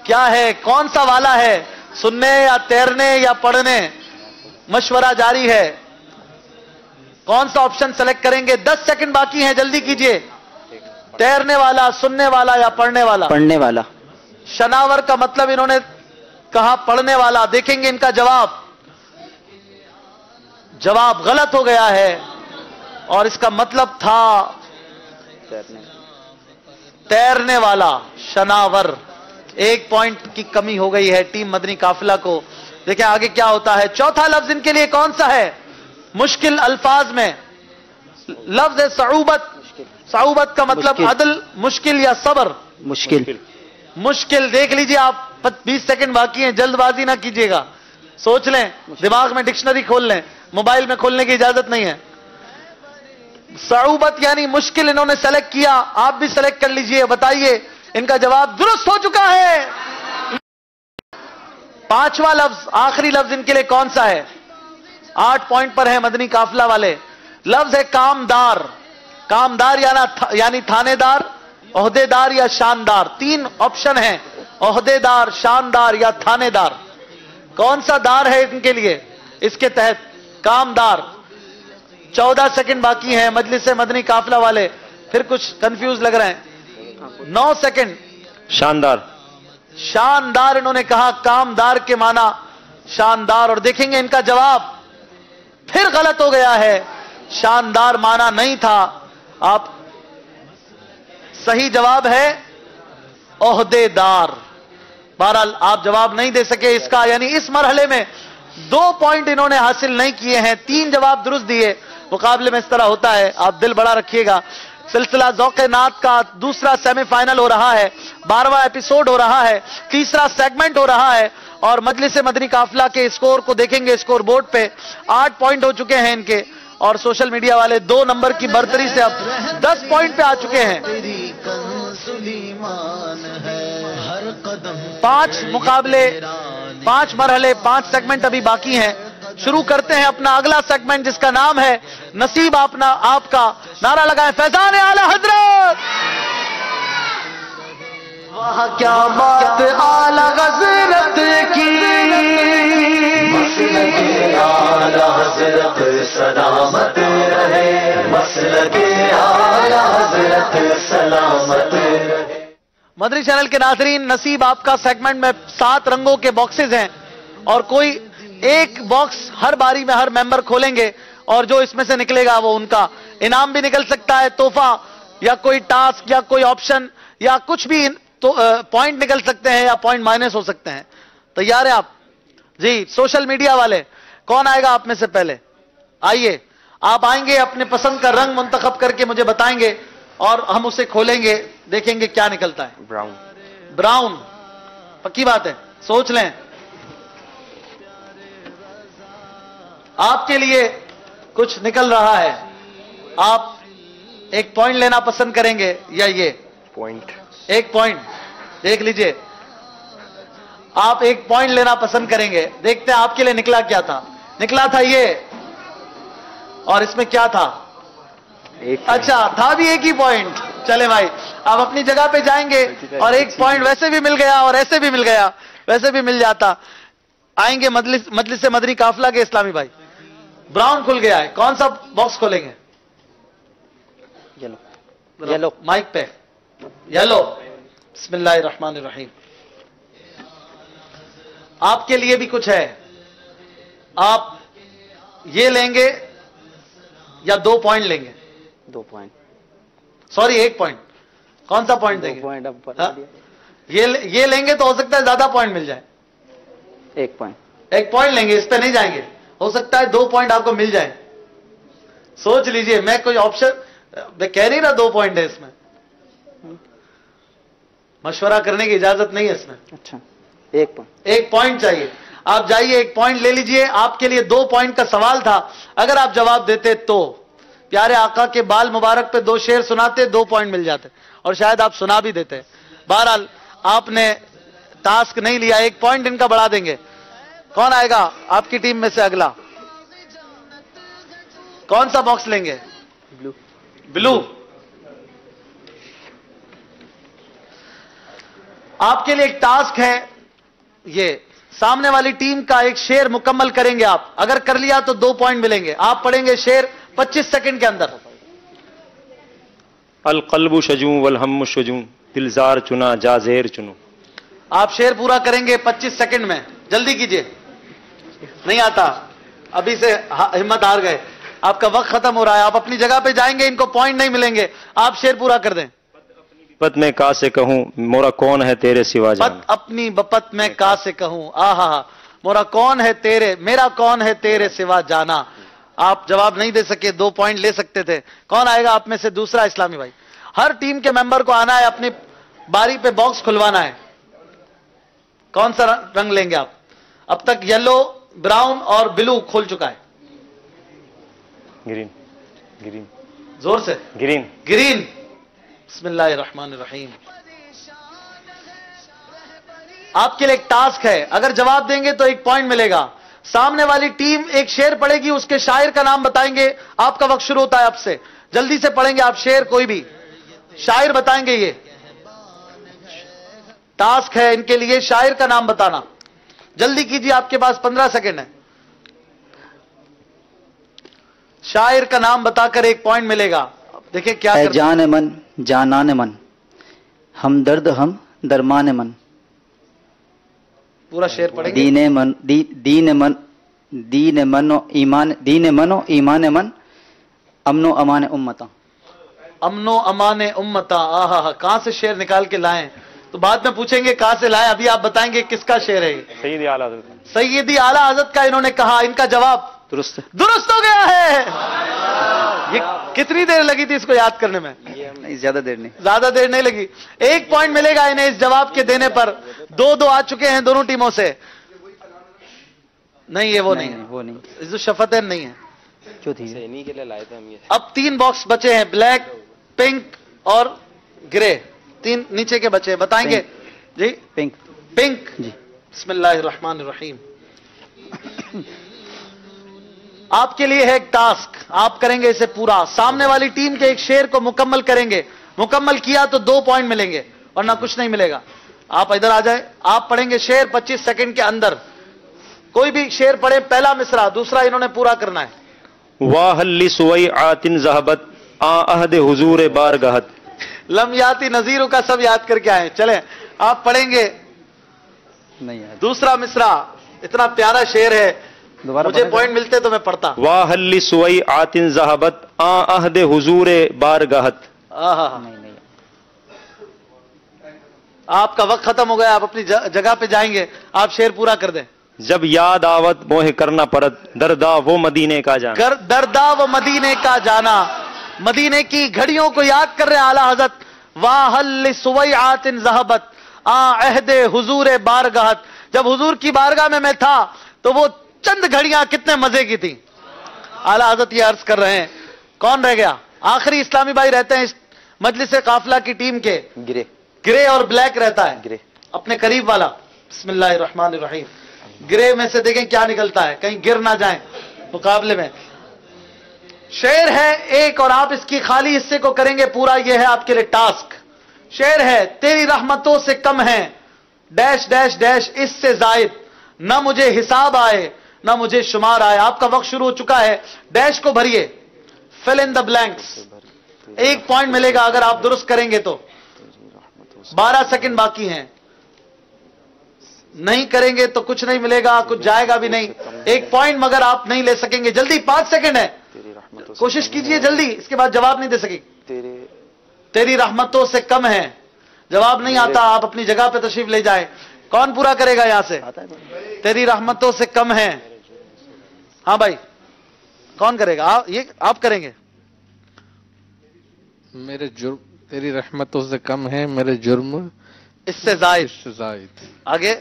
क्या है, कौन सा वाला है, सुनने या तैरने या पढ़ने। मशवरा जारी है, कौन सा ऑप्शन सेलेक्ट करेंगे। 10 सेकंड बाकी हैं, जल्दी कीजिए। तैरने वाला, सुनने वाला या पढ़ने वाला। पढ़ने वाला। शनावर का मतलब इन्होंने कहा पढ़ने वाला। देखेंगे इनका जवाब। जवाब गलत हो गया है और इसका मतलब था तैरने वाला, शनावर। 1 पॉइंट की कमी हो गई है टीम मदनी काफिला को। देखिए आगे क्या होता है। चौथा लफ्ज इनके लिए कौन सा है मुश्किल अल्फाज में। लफ्ज है सऊबत। सऊबत का मतलब अदल, मुश्किल या सबर। मुश्किल। मुश्किल। देख लीजिए आप, 20 सेकंड बाकी हैं, जल्दबाजी ना कीजिएगा, सोच लें, दिमाग में डिक्शनरी खोल लें, मोबाइल में खोलने की इजाजत नहीं है। सऊबत यानी मुश्किल इन्होंने सेलेक्ट किया, आप भी सेलेक्ट कर लीजिए। बताइए इनका जवाब दुरुस्त हो चुका है। पांचवा लफ्ज, आखिरी लफ्ज इनके लिए कौन सा है। 8 पॉइंट पर है मदनी काफिला वाले। लफ्ज है कामदार। कामदार यानी थानेदार, ओहदेदार या शानदार। 3 ऑप्शन हैं, ओहदेदार, शानदार या थानेदार। कौन सा दार है इनके लिए इसके तहत। कामदार। 14 सेकंड बाकी हैं मजलिस मदनी काफिला वाले, फिर कुछ कंफ्यूज लग रहे हैं। 9 सेकंड। शानदार। शानदार इन्होंने कहा, कामदार के माना शानदार। और देखेंगे इनका जवाब फिर गलत हो गया है। शानदार माना नहीं था। आप सही जवाब है ओहदेदार। बहरहाल आप जवाब नहीं दे सके इसका, यानी इस मरहले में 2 पॉइंट इन्होंने हासिल नहीं किए हैं। 3 जवाब दुरुस्त दिए। मुकाबले में इस तरह होता है, आप दिल बड़ा रखिएगा। सिलसिला ज़ौक़े नात का दूसरा सेमीफाइनल हो रहा है, 12वां एपिसोड हो रहा है, तीसरा सेगमेंट हो रहा है। और मजलिस मदनी काफिला के स्कोर को देखेंगे, स्कोर बोर्ड पे 8 पॉइंट हो चुके हैं इनके, और सोशल मीडिया वाले 2 नंबर की बढ़तरी से अब 10 पॉइंट पे आ चुके हैं। 5 मुकाबले, 5 मरहले, 5 सेगमेंट अभी बाकी हैं। शुरू करते हैं अपना अगला सेगमेंट जिसका नाम है नसीब अपना आपका। नारा लगाएं फैजान आला हजरत। वाह क्या बात आला हजरत की, मसलके आला हजरत सलामत रहे, मसलके आला हजरत सलामत रहे। मदरी चैनल के नाज़रीन, नसीब आपका सेगमेंट में 7 रंगों के बॉक्सेस हैं और कोई एक बॉक्स हर बारी में हर मेंबर खोलेंगे और जो इसमें से निकलेगा वो उनका इनाम भी निकल सकता है, तोहफा या कोई टास्क या कोई ऑप्शन या कुछ भी, तो पॉइंट निकल सकते हैं या पॉइंट माइनस हो सकते हैं। तैयार है आप जी? सोशल मीडिया वाले कौन आएगा आप में से पहले? आइए, आप आएंगे, अपने पसंद का रंग मुंतखब करके मुझे बताएंगे और हम उसे खोलेंगे, देखेंगे क्या निकलता है। ब्राउन। ब्राउन, पक्की बात है, सोच लें। आपके लिए कुछ निकल रहा है, आप एक पॉइंट लेना पसंद करेंगे या ये पॉइंट? 1 पॉइंट देख लीजिए, आप 1 पॉइंट लेना पसंद करेंगे। देखते हैं आपके लिए निकला क्या था। निकला था ये, और इसमें क्या था? अच्छा, था भी 1 ही पॉइंट। चले भाई, आप अपनी जगह पे जाएंगे और 1 पॉइंट वैसे भी मिल गया और ऐसे भी मिल गया, वैसे भी मिल जाता। आएंगे मजलिस मदनी काफिला के इस्लामी भाई। ब्राउन खुल गया है, कौन सा बॉक्स खोलेंगे? येलो। माइक पे येलो। बिस्मिल्लाहिर्रहमानिर्रहीम। आपके लिए भी कुछ है, आप ये लेंगे या 2 पॉइंट लेंगे? 2 पॉइंट। Sorry, 1 point. कौन सा पॉइंट देंगे? पॉइंट अब बता दिया। ये लेंगे तो हो सकता है ज्यादा पॉइंट मिल जाए। 1 पॉइंट। 1 पॉइंट लेंगे, इस पे नहीं जाएंगे, हो सकता है 2 पॉइंट आपको मिल जाए, सोच लीजिए। मैं कोई ऑप्शन मैं कह नहीं रहा 2 पॉइंट है इसमें, मशवरा करने की इजाजत नहीं है इसमें। अच्छा, 1 पॉइंट चाहिए। आप जाइए 1 पॉइंट ले लीजिए। आपके लिए 2 पॉइंट का सवाल था, अगर आप जवाब देते तो प्यारे आका के बाल मुबारक पे 2 शेर सुनाते, 2 पॉइंट मिल जाते, और शायद आप सुना भी देते। बहरहाल आपने टास्क नहीं लिया, 1 पॉइंट इनका बढ़ा देंगे। कौन आएगा आपकी टीम में से अगला? कौन सा बॉक्स लेंगे? ब्लू। आपके लिए एक टास्क है, ये सामने वाली टीम का एक शेर मुकम्मल करेंगे आप, अगर कर लिया तो 2 पॉइंट मिलेंगे। आप पढ़ेंगे शेर 25 सेकंड के अंदर। अल कल्बु शजू वल हम्मु शजू, दिलजार चुना जाजेर चुनू। आप शेर पूरा करेंगे 25 सेकंड में, जल्दी कीजिए। नहीं आता, अभी से हिम्मत हार गए, आपका वक्त खत्म हो रहा है। आप अपनी जगह पे जाएंगे, इनको पॉइंट नहीं मिलेंगे। आप शेर पूरा कर दें। बपत में का से कहूं, मोरा कौन है तेरे सिवा जाना। पत अपनी बपत में का से कहूं, आहा मोरा कौन है तेरे, मेरा कौन है तेरे सिवा जाना। आप जवाब नहीं दे सके, 2 पॉइंट ले सकते थे। कौन आएगा आप में से दूसरा इस्लामी भाई? हर टीम के मेंबर को आना है, अपनी बारी पे बॉक्स खुलवाना है। कौन सा रंग लेंगे आप? अब तक येलो, ब्राउन और ब्लू खुल चुका है। ग्रीन। ग्रीन जोर से। ग्रीन। ग्रीन। बिस्मिल्लाहिर्रहमानिर्रहीम। आपके लिए एक टास्क है, अगर जवाब देंगे तो 1 पॉइंट मिलेगा। सामने वाली टीम एक शेर पढ़ेगी, उसके शायर का नाम बताएंगे। आपका वक्त शुरू होता है अब से, जल्दी से पढ़ेंगे आप शेर, कोई भी शायर बताएंगे। ये टास्क है इनके लिए, शायर का नाम बताना। जल्दी कीजिए, आपके पास 15 सेकंड है। शायर का नाम बताकर 1 पॉइंट मिलेगा। देखिए क्या है। जान मन जानान मन, हम दर्द हम दरमान मन। पूरा शेर पढ़ेंगे। दीन मन दीन मनो ईमान मन, अमनो अमान उम्मता। अमनो अमान उम्मता, आहा, कहां से शेर निकाल के लाएं तो बाद में पूछेंगे कहां से लाएं। अभी आप बताएंगे किसका शेर है। सैयदी आला हज़रत। सैयदी आला हज़रत का इन्होंने कहा। इनका जवाब दुरुस्त हो गया है। ये कितनी देर लगी थी इसको याद करने में? नहीं, ज्यादा देर नहीं लगी। 1 पॉइंट मिलेगा इन्हें इस जवाब के देने पर। 2-2 आ चुके हैं दोनों टीमों से। नहीं, ये वो नहीं, इस शफतैन नहीं है। क्यों थी? इन्हीं के लिए लाए थे हम ये। अब 3 बॉक्स बचे हैं, ब्लैक, पिंक और ग्रे। 3 नीचे के बचे, बताएंगे जी। पिंक जी। बिस्मिल्लाहिर्रहमानिर्रहीम। आपके लिए है एक टास्क, आप करेंगे इसे पूरा। सामने वाली टीम के एक शेर को मुकम्मल करेंगे, मुकम्मल किया तो 2 पॉइंट मिलेंगे, वरना कुछ नहीं मिलेगा। आप इधर आ जाए, आप पढ़ेंगे शेर 25 सेकंड के अंदर। कोई भी शेर पढ़े, पहला मिसरा, दूसरा इन्होंने पूरा करना है। वाहल्ली सुवई आतिन ज़हबत, आ अहद हुजूर बारगहत। लम याती नजीरों का सब याद करके आए। चले आप पढ़ेंगे दूसरा मिसरा। इतना प्यारा शेर है, मुझे पॉइंट मिलते तो मैं पढ़ता। वाहल्ली सुवई आतिन ज़हबत, आ अहद हुजूर बारगहत। आपका वक्त खत्म हो गया, आप अपनी जगह पे जाएंगे। आप शेर पूरा कर दें। जब याद आवत मोहे करना परत, दरदा वो मदीने का जाना। दरदा वो मदीने का जाना। मदीने की घड़ियों को याद कर रहे आला हज़रत। वाहल्ली सुवई आतिन ज़हबत, आ अहदे हुजूर बारगहत। जब हुजूर की बारगाह में मैं था तो वो चंद घड़ियां कितने मजे की थी। आला हज़रत ये अर्ज कर रहे हैं। कौन रह गया? आखिरी इस्लामी भाई रहते हैं इस मजलिस काफिला की टीम के। ग्रे और ब्लैक रहता है, ग्रे अपने करीब वाला। बिस्मिल्लाहिर्रहमानिर्रहीम। ग्रे में से देखें क्या निकलता है, कहीं गिर ना जाए मुकाबले में। शेर है एक और आप इसकी खाली हिस्से को करेंगे पूरा। यह है आपके लिए टास्क। शेर है, तेरी रहमतों से कम है डैश डैश डैश इससे जायद, न मुझे हिसाब आए न मुझे शुमार आए। आपका वक्त शुरू हो चुका है, डैश को भरिए, fill in the blanks. 1 point मिलेगा अगर आप दुरुस्त करेंगे तो। 12 सेकंड बाकी हैं, नहीं करेंगे तो कुछ नहीं मिलेगा, कुछ जाएगा भी नहीं। 1 पॉइंट मगर आप नहीं ले सकेंगे। जल्दी, 5 सेकंड है, कोशिश कीजिए जल्दी, इसके बाद जवाब नहीं दे सकेंगे। तेरी रहमतों से कम है, जवाब नहीं आता, आप अपनी जगह पे तशरीफ ले जाएं। कौन पूरा करेगा यहां से? तेरी रहमतों से कम है। हाँ भाई, कौन करेगा? ये आप करेंगे। मेरे जुर्म तेरी रहमतों से कम है, मेरे जुर्म इससे जायद। आगे,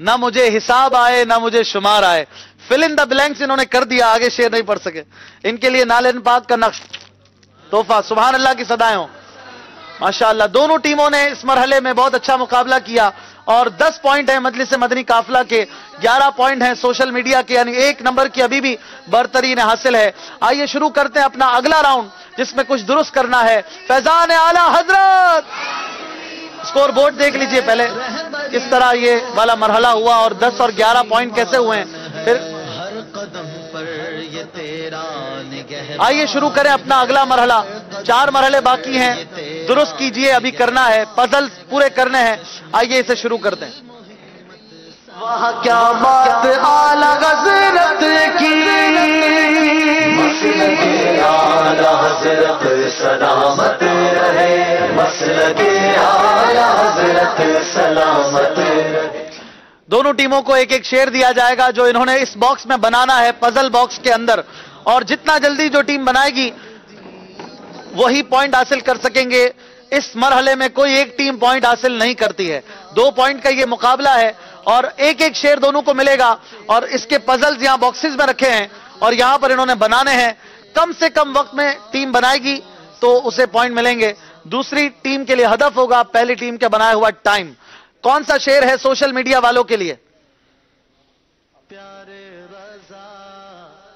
ना मुझे हिसाब आए ना मुझे शुमार आए। फिल इन द ब्लैंक्स इन्होंने कर दिया, आगे शेर नहीं पढ़ सके। इनके लिए नालन पाक का नक्श तोहफा। सुभान अल्लाह की सदाएं हो। माशाअल्लाह, दोनों टीमों ने इस मरहले में बहुत अच्छा मुकाबला किया और 10 पॉइंट है मजलिस मदनी काफिला के, 11 पॉइंट हैं सोशल मीडिया के, यानी 1 नंबर की अभी भी बरतरी ने हासिल है। आइए शुरू करते हैं अपना अगला राउंड, जिसमें कुछ दुरुस्त करना है। फैजान आला हजरत, स्कोर बोर्ड देख लीजिए पहले किस तरह ये वाला मरहला हुआ और 10 और 11 पॉइंट कैसे हुए हैं। फिर आइए शुरू करें अपना अगला मरहला। 4 मरहले बाकी हैं, दुरुस्त कीजिए, अभी करना है, पजल पूरे करने हैं। आइए इसे शुरू करते हैं। वहाँ क्या बात आला हज़रत की, मसलके आला हज़रत सलामत रहे, मसलके आला हज़रत सलामत रहे। दोनों टीमों को एक एक शेर दिया जाएगा जो इन्होंने इस बॉक्स में बनाना है, पजल बॉक्स के अंदर, और जितना जल्दी जो टीम बनाएगी वही पॉइंट हासिल कर सकेंगे। इस मरहले में कोई एक टीम पॉइंट हासिल नहीं करती है। 2 पॉइंट का ये मुकाबला है और एक एक शेर दोनों को मिलेगा और इसके पजल्स यहां बॉक्सेस में रखे हैं और यहां पर इन्होंने बनाने हैं। कम से कम वक्त में टीम बनाएगी तो उसे पॉइंट मिलेंगे। दूसरी टीम के लिए हदफ होगा पहली टीम के बनाया हुआ टाइम। कौन सा शेर है सोशल मीडिया वालों के लिए?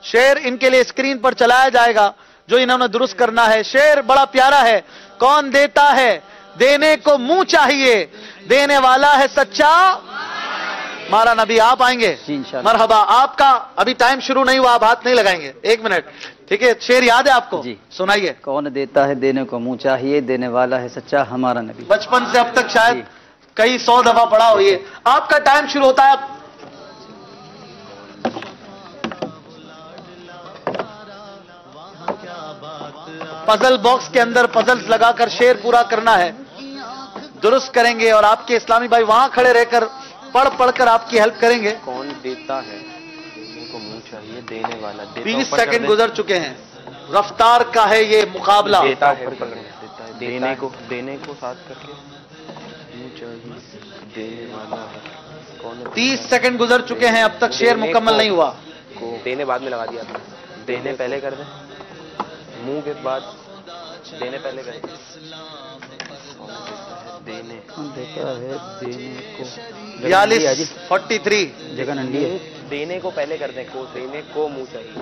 शेर इनके लिए स्क्रीन पर चलाया जाएगा जो इन्होंने दुरुस्त करना है। शेर बड़ा प्यारा है। कौन देता है देने को मुंह चाहिए, देने वाला है सच्चा हमारा नबी। आप आएंगे? मरहबा। आपका अभी टाइम शुरू नहीं हुआ, आप हाथ नहीं लगाएंगे। 1 मिनट, ठीक है। शेर याद है आपको? जी सुनाइए। कौन देता है देने को मुंह चाहिए, देने वाला है सच्चा हमारा नबी। बचपन से अब तक शायद कई 100 दफा पढ़ा हो ये। आपका टाइम शुरू होता है। पजल बॉक्स के अंदर पजल्स लगाकर शेर पूरा करना है, दुरुस्त करेंगे और आपके इस्लामी भाई वहां खड़े रहकर पढ़ पढ़कर आपकी हेल्प करेंगे। कौन देता है देने को मुंह चाहिए, देने वाला। 20 सेकंड गुजर चुके हैं। रफ्तार का है ये मुकाबला। देता है, देने को साथ करके मुंह चाहिए, देने वाला है कौन। 30 सेकंड गुजर चुके हैं, अब तक शेर मुकम्मल नहीं हुआ। देने बाद में लगा दिया आपने। देने पहले कर दें, मुंह के बाद देने पहले कर दें। देने देता है देने को 42 43 जगह नंडी है। देने को पहले कर दें, को देने को मुंह चाहिए,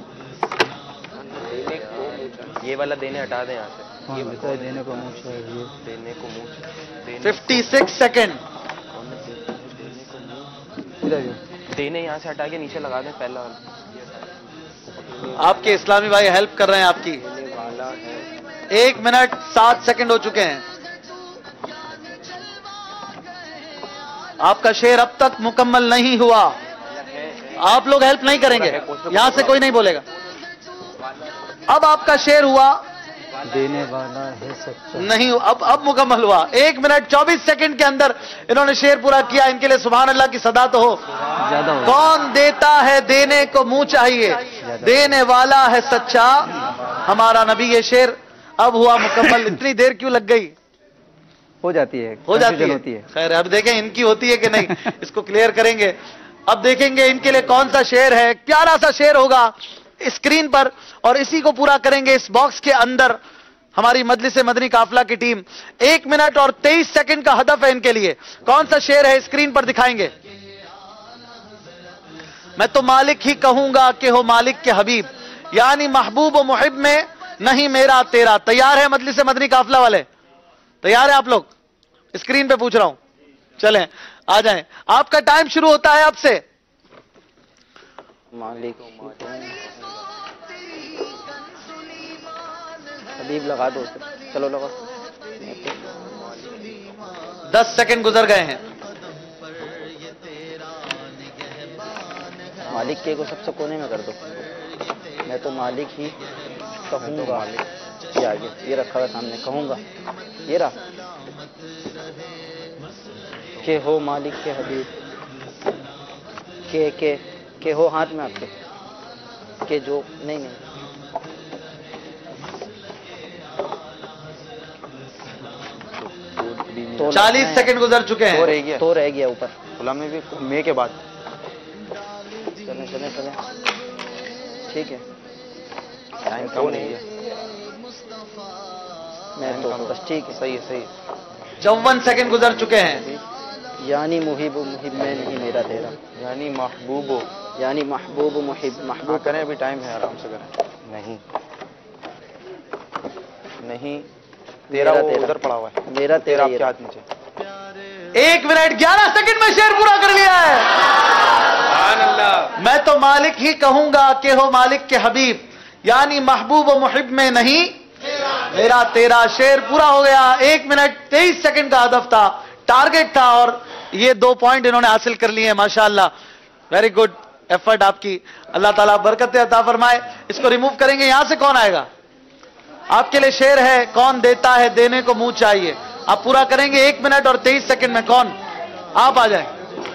देने को मुंह चाहिए। ये वाला देने हटा दें यहाँ से। ये बताए देने को मुंह चाहिए, देने को मुंह चाहिए। 56 सेकंड। देने यहाँ से हटा के नीचे लगा दें पहला वाला। आपके इस्लामी भाई हेल्प कर रहे हैं आपकी। 1 मिनट 7 सेकंड हो चुके हैं। आपका शेर अब तक मुकम्मल नहीं हुआ। आप लोग हेल्प नहीं करेंगे, यहां से कोई नहीं बोलेगा। अब आपका शेर हुआ, देने वाला है सच्चा नहीं, अब मुकम्मल हुआ। 1 मिनट 24 सेकंड के अंदर इन्होंने शेर पूरा किया। इनके लिए सुभान अल्लाह की सदा तो हो। कौन देता है देने को मुंह चाहिए, देने वाला है सच्चा हमारा नबी। ये शेर अब हुआ मुकम्मल। इतनी देर क्यों लग गई? हो जाती है होती है। खैर अब देखें इनकी होती है कि नहीं, इसको क्लियर करेंगे। अब देखेंगे इनके लिए कौन सा शेर है। प्यारा सा शेर होगा स्क्रीन पर और इसी को पूरा करेंगे इस बॉक्स के अंदर हमारी मजलिस मदनी काफिला की टीम। 1 मिनट और 23 सेकंड का हदफ है इनके लिए। कौन सा शेर है स्क्रीन पर दिखाएंगे। मैं तो मालिक ही कहूंगा कि हो मालिक के हबीब, यानी महबूब और मुहिब में नहीं मेरा तेरा। तैयार है मजलिस मदनी काफिला वाले? तैयार है आप लोग? स्क्रीन पे पूछ रहा हूं, चलें आ जाएं। आपका टाइम शुरू होता है अब से। मालिक हबीब लगा दो, चलो लगा। 10 सेकंड गुजर गए हैं। मालिक के को सबसे कोने में कर दो। मैं तो मालिक ही कहूंगा। ये आगे ये रखा हुआ सामने, कहूंगा ये रहा के हो मालिक के हबीब के हो हाथ में आपके کہ جو نہیں تو 40 سیکنڈ گزر چکے ہیں. تو رہ گیا اوپر. غلام نبی میں کے بعد چلیں چلیں چلیں ٹھیک ہے. ٹائم کم نہیں ہے. میں تو بس ٹھیک ہے. صحیح ہے صحیح. 54 سیکنڈ گزر چکے ہیں. یعنی محب محب میں نہیں میرا تیرا. یعنی محبوب یعنی محبوب محب محبوب کریں. ابھی ٹائم ہے آرام سے کریں. نہیں نہیں تیرا وہ ادھر پڑا ہوا ہے. میرا تیرا آپ کے ہاتھ نیچے. 1 منٹ 11 سیکنڈ میں شعر پورا کر لیا ہے. میں تو مالک ہی کہوں گا کہ ہو مالک کے حبیب. یعنی محبوب و محب میں نہیں میرا تیرا. شعر پورا ہو گیا. 1 منٹ 23 سیکنڈ کا ہدف تھا, ٹارگٹ تھا, اور یہ 2 پوائنٹ انہوں نے حاصل کر لیے ہیں. ماشاءاللہ ویری گڈ ایفرٹ آپ کی. اللہ تعالیٰ برکت عطا فرمائے. اس کو ریموو کریں گے. یہاں سے کون آئے گا؟ آپ کے لیے شعر ہے, کون دیتا ہے دینے کو منہ چاہیے. آپ پورا کریں گے 1 منٹ اور 23 سیکنڈ میں. کون؟ آپ آ جائیں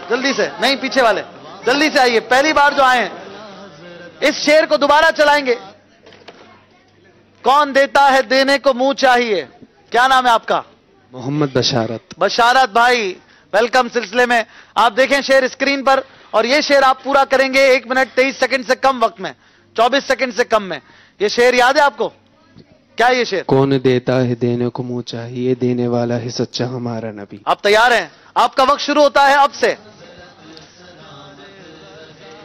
جلدی سے. نہیں پیچھے والے جلدی سے آئیے. پہلی بار جو آئے ہیں اس شعر کو دوبارہ چلائیں گے. کون دیتا ہے دینے کو منہ چاہیے. کیا نام ہے آپ کا؟ محمد بشارت. بشارت بھائی ویلکم سلسلے میں. آپ دیکھیں شعر اسکرین پر, اور یہ شعر آپ پورا کریں گے 1 منٹ 23 سیکنڈ سے کم وقت میں, 24 سیکنڈ سے کم میں. یہ شعر یاد ہے آپ کو؟ کیا یہ شعر؟ کون دیتا ہے دینے کو منہ چاہیے, دینے والا ہے سچا ہمارا نبی. آپ تیار ہیں؟ آپ کا وقت شروع ہوتا ہے اب سے.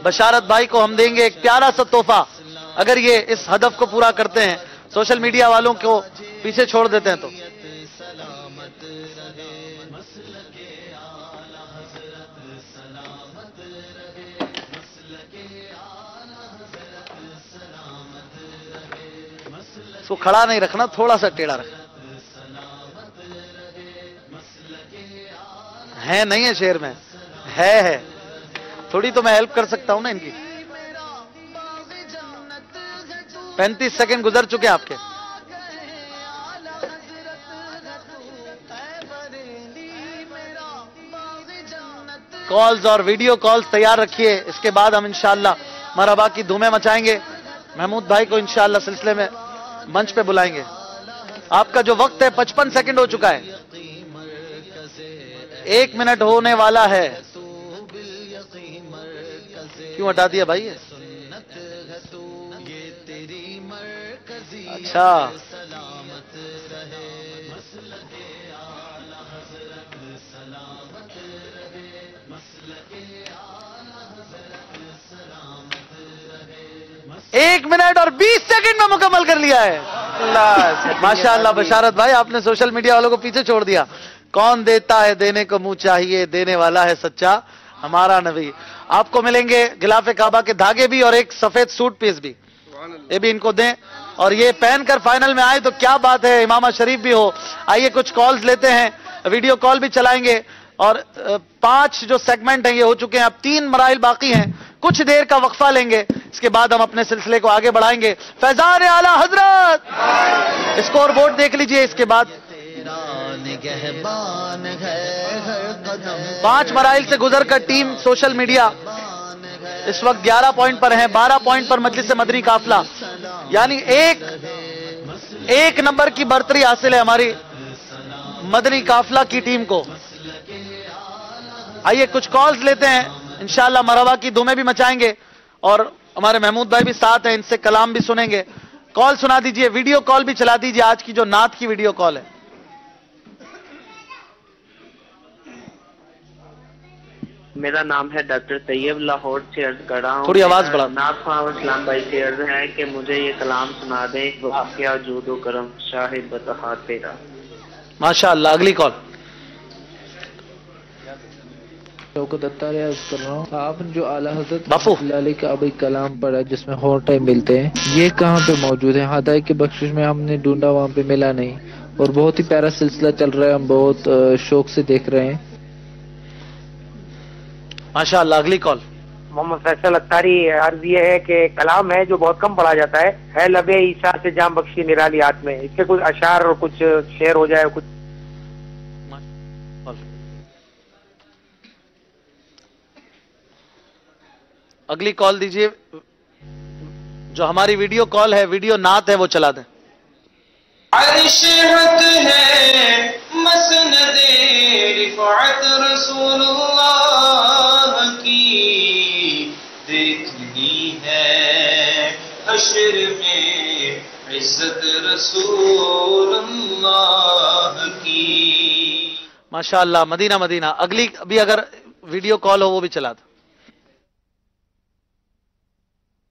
بشارت بھائی کو ہم دیں گے ایک پیارا سا تحفہ اگر یہ اس ہدف کو پورا کرتے ہیں. سوشل میڈیا والوں کو پیچھے چھوڑ دیتے ہیں تو. اس کو کھڑا نہیں رکھنا, تھوڑا سا ٹیڑھا رکھنا. ہے نہیں ہے شعر میں ہے تھوڑی تو میں ہیلپ کر سکتا ہوں نا ان کی. 35 سیکنڈ گزر چکے آپ کے. کالز اور ویڈیو کالز تیار رکھیے. اس کے بعد ہم انشاءاللہ مرحبا کی دھومیں مچائیں گے. محمود بھائی کو انشاءاللہ سلسلے میں منچ پہ بلائیں گے. آپ کا جو وقت ہے 55 سیکنڈ ہو چکا ہے. 1 منٹ ہونے والا ہے. کیوں ہٹا دیا بھائی؟ اچھا ایک منٹ اور 20 سیکنڈ میں مکمل کر لیا ہے. ماشاءاللہ بشارت بھائی آپ نے سوشل میڈیا والوں کو پیچھے چھوڑ دیا. کون دیتا ہے دینے کو منہ چاہیے, دینے والا ہے سچا ہمارا نبی. آپ کو ملیں گے غلاف کعبہ کے دھاگے بھی اور ایک سفید سوٹ پیس بھی. یہ بھی ان کو دیں, اور یہ پہن کر فائنل میں آئے تو کیا بات ہے, امامہ شریف بھی ہو. آئیے کچھ کالز لیتے ہیں, ویڈیو کال بھی چلائیں گے. اور 5 جو سیگمنٹ ہیں یہ ہو چکے ہیں. اب 3 مراحل باقی ہیں. کچھ دیر کا وقفہ لیں گے, اس کے بعد ہم اپنے سلسلے کو آگے بڑھائیں گے. فیضان اعلی حضرت اسکور بورڈ دیکھ لیجئے. اس کے بعد 5 مراحل سے گزر کر ٹیم سوشل میڈیا اس وقت 11 پوائنٹ پر ہیں. 12 پوائنٹ پر مجلس مدنی قافلہ, یعنی ایک نمبر کی برتری حاصل ہے ہماری مدنی قافلہ کی ٹیم کو. آئیے کچھ کالز لیتے ہیں, انشاءاللہ مرحبا کی دھومیں بھی مچائیں گے, اور ہمارے محمود بھائی بھی ساتھ ہیں, ان سے کلام بھی سنیں گے. کال سنا دیجئے, ویڈیو کال بھی چلا دیجئے. آج کی جو نعت کی ویڈیو کال ہے. میرا نام ہے ڈاکٹر طیب, لاہور سے عرض کر رہا ہوں. تھوڑی آواز بڑھا. نعت خواہ اسلام بھائی سے عرض ہے کہ مجھے یہ کلام سنا دیں. واقعہ جود و کرم شاہد بطحا تیرا. ماشاءاللہ. اگلی کال. شوکت اتار عرض کر رہا ہوں, آپ نے جو اعلیٰ حضرت اللہ علیہ کا ابھی کلام پڑھا جس میں ہور ٹائم ملتے ہیں, یہ کہاں پہ موجود ہے؟ ہدایت کی بخشش میں ہم نے ڈھونڈا, وہاں پہ ملا نہیں. اور بہت ہی پیارا سلسلہ چل رہا ہے, ہم بہت شوق سے دیکھ رہے ہیں. ماشاءاللہ. اگلی کال. محمد فیصل اتاری. عرض یہ ہے کہ کلام ہے جو بہت کم پڑھا جاتا ہے لب عیسیٰ سے جام بخشی نرالیات میں. اس سے کچھ اشعار اور کچھ شعر ہو جائے. کچھ اگلی کال دیجئے. جو ہماری ویڈیو کال ہے، ویڈیو نعت ہے، وہ چلا دیں. عرش حق ہے مسند رفعت رسول اللہ کی، دیکھنی ہے حشر میں عزت رسول اللہ کی. ماشاءاللہ، مدینہ مدینہ. اگلی بھی اگر ویڈیو کال ہو وہ بھی چلا دیں.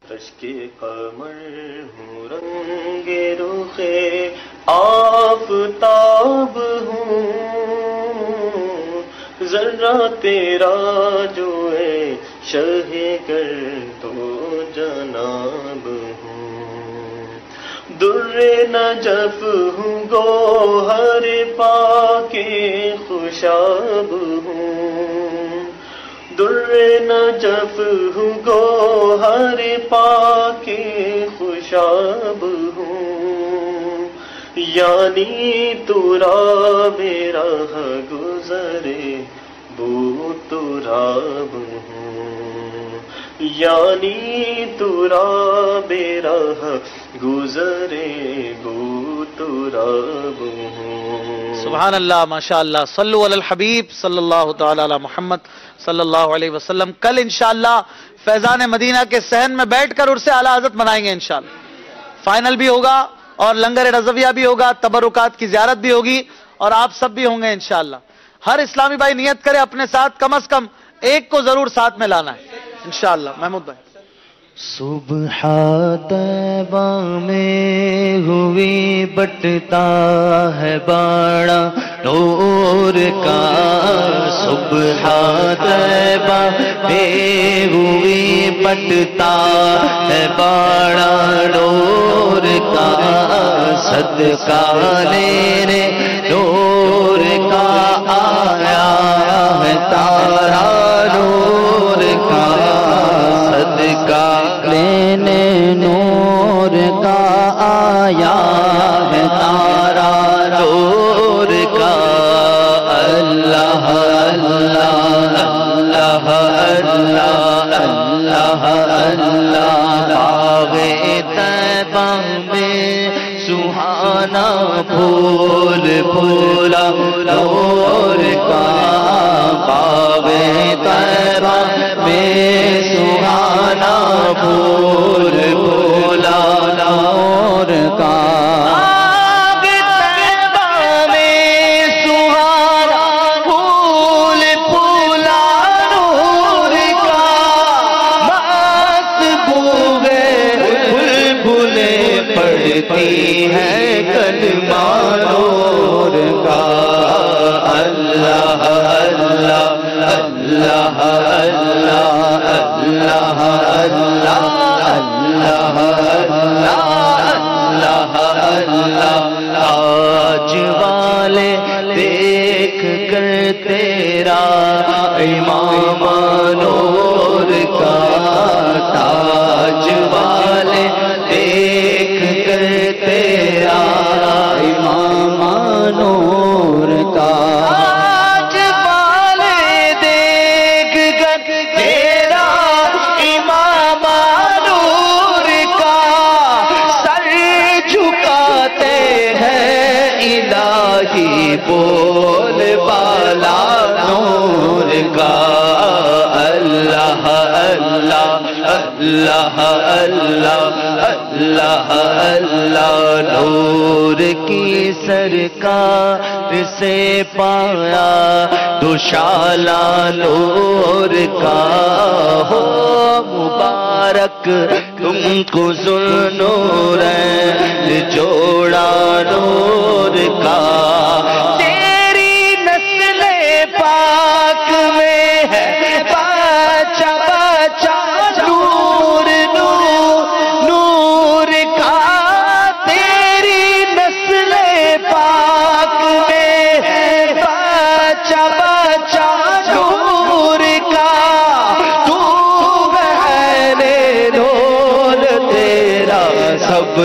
اشک قمر ہوں رنگ رخ آفتاب ہوں، ذرہ تیرا جو ہے شہ گر تو جناب ہوں، در نجف ہوں گوہر پاک خوشاب ہوں، در نجف ہوں گوہر پاک خوشاب ہوں، یعنی ترا میرا گزرے بو تراب ہوں، یعنی ترا میرا گزرے بو تراب ہوں. سبحان اللہ، ماشاءاللہ. صلو علی الحبیب صلی اللہ تعالی علی محمد صلی اللہ علیہ وسلم. کل انشاءاللہ فیضان مدینہ کے صحن میں بیٹھ کر عرس اعلی حضرت منائیں گے انشاءاللہ. فائنل بھی ہوگا اور لنگر رضویہ بھی ہوگا، تبرکات کی زیارت بھی ہوگی اور آپ سب بھی ہوں گے انشاءاللہ. ہر اسلامی بھائی نیت کرے اپنے ساتھ کم از کم ایک کو ضرور ساتھ میں لانا ہے انشاءاللہ. محمود بھائی. صبح طیبہ میں ہوئی بٹتا ہے باڑا نور کا، صبح طیبہ میں ہوئی بٹتا ہے باڑا نور کا، صدقہ لینے نور کا آیا ہے تارا نور کا، صدقہ لینے نور کا آیا ہے تارا نور کا. اللہ اللہ اللہ اللہ اللہ اللہ، باغ طیبہ میں سہانا پھول پھولا نور کا، باغ طیبہ میں سہانا پھول پھولا نور کا، باغ طیبہ میں سہانا پھول پھولا نور کا، مست بوئے بلبلیں پڑھتی ہے کلمہ نور کا. اللہ اللہ اللہ اللہ اللہ اللہ اللہ اللہ اللہ. آج والے دیکھ کر تیرا امام نور کا، تاج والے دیکھ کر تیرا امام نور کا، آج والے دیکھ کر تیرا امام نور کا، سر جھکاتے ہیں الہی بول بالا نور کا. اللہ اللہ اللہ اللہ اللہ اللہ، نور کی سرکار سے پایا دوشالہ نور کا، ہو مبارک تم کو ذوالنورین جوڑا نور کا. تیری نسل پاک میں ہے بچہ بچہ نور نور نور کا، تیری نسل پاک میں ہے بچہ بچہ نور کا، تو ہے نور تیرا سب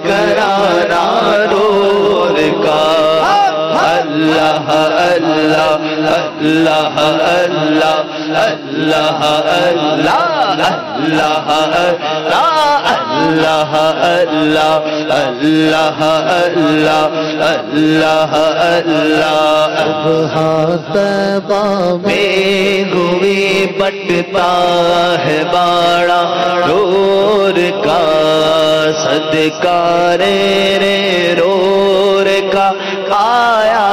گھرانہ نور کا. اللہ اللہ اللہ اللہ اللہ اللہ اللہ اللہ اللہ اللہ اللہ اللہ اللہ اللہ میں ہوئی بٹتا ہے باڑا رور کا صدقہ رے رور کا آیا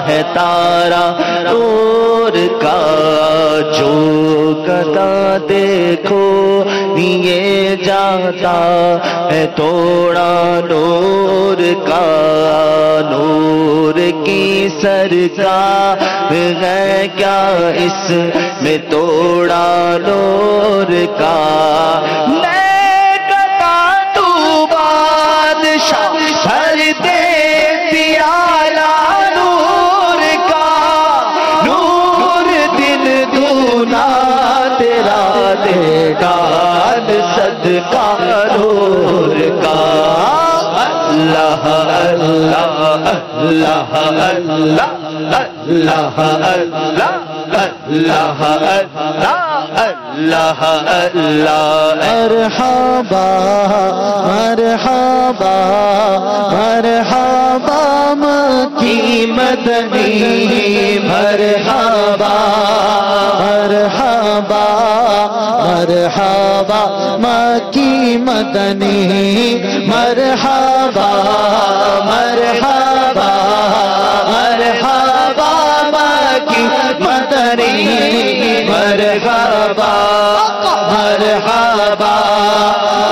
ہے تارا رور کا جو کتا دیکھو نیے جاتا ہے توڑا نور کا نور کی سرکار ہے کیا اس میں توڑا نور کا میں کتا تو بادشاہ ہر دے پیالہ نور کا نور دن دونا تیرا دے گان صدقہ نور کا اللہ اللہ اللہ اللہ اللہ اللہ اللہ اللہ مرحبا مرحبا مرحبا مکی مدنی مرحبا مرحبا مرحبا مکی مدنی مرحبا مرحبا مرحبا مکی مدنی مرحبا مرحبا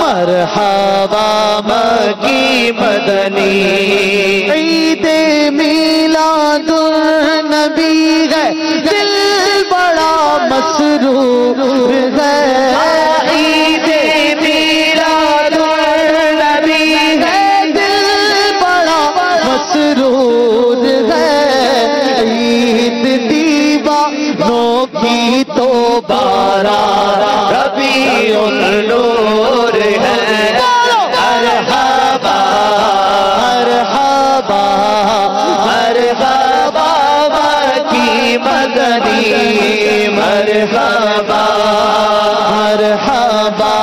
مرحبا مکی مدنی عید میلاد النبی ہے دل بڑا مسرور ہے عید میلاد النبی ہے دل بڑا مسرور ہے عید دیوانوں کی تو بارہ ربیع النور ہے مرحبا مرحبا مرحبا مکی مدنی مرحبا مرحبا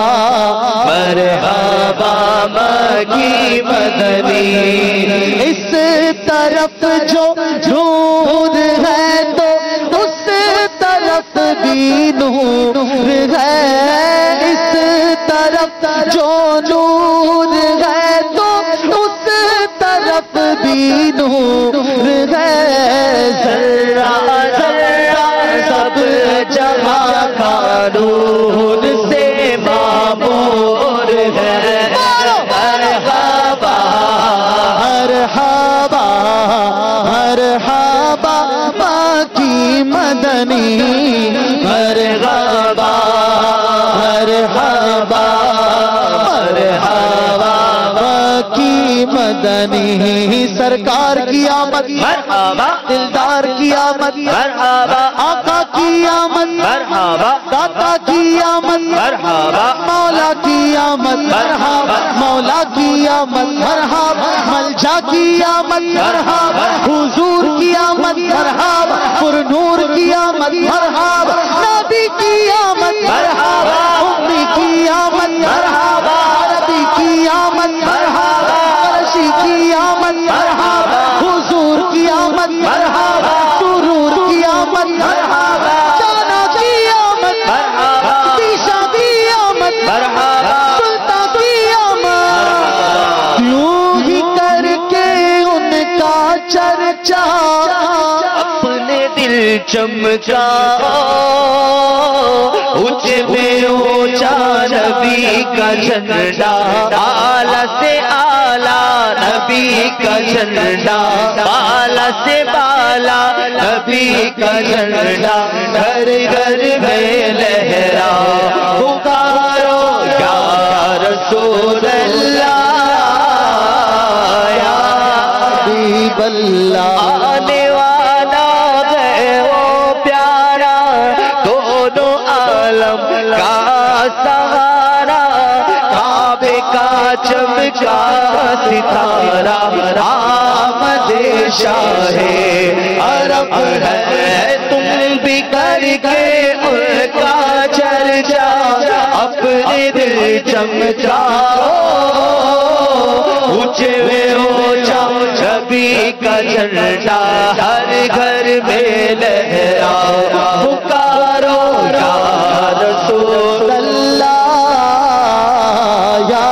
مرحبا مکی مدنی اس طرف جو نور ہے تو اس طرف بھی نور ہے اس طرف جو نور ہے تو اس طرف بھی نور ہے ذرہ ذرہ سب جہاں کا نور سے معمور ہے مرحبا مرحبا مرحبا مکی مدنی مرحبا مرحبا مرحبا مکی مدنی سرکار کی آمد مرحبا دلدار کی آمد مرحبا آقا کی آمد مرحبا داتا کی آمد مرحبا مولا کی آمد مرحبا مولا کی آمد مرحبا ملجا کی آمد مرحبا حضور کی آمد مرحبا پر نور کی آمد مرحبا نبی کی آمد مرحبا امی کی آمد مرحبا عربی کی آمد مرحبا عرشی کی آمد مرحبا حضور کی آمد مرحبا سرور کی آمد مرحبا جانا کی آمد مرحبا تیشا کی آمد مرحبا سلطان کی آمد یوں ہی کر کے ان کا چرچا اپنے دل چمکا اونچ میں اونچا نبی کا جھنڈا اعلیٰ سے اعلیٰ نبی کا جھنڈا بالا سے بالا نبی کا جھنڈا گھر گھر میں لہرا پکارو یا رسول اللہ یا حبیب اللہ آنے والا ہے وہ پیارا دونوں عالم کا سہارا کعبے کا چمکا ستارہ آمد شاہ عرب ہے تم بھی کر کے ان کا چرچا اپنے اپنے دل چمکاؤ اونچے میں اونچا نبی کا جھنڈا ہر گھر میں لہراؤ پکارو یا رسول اللہ یا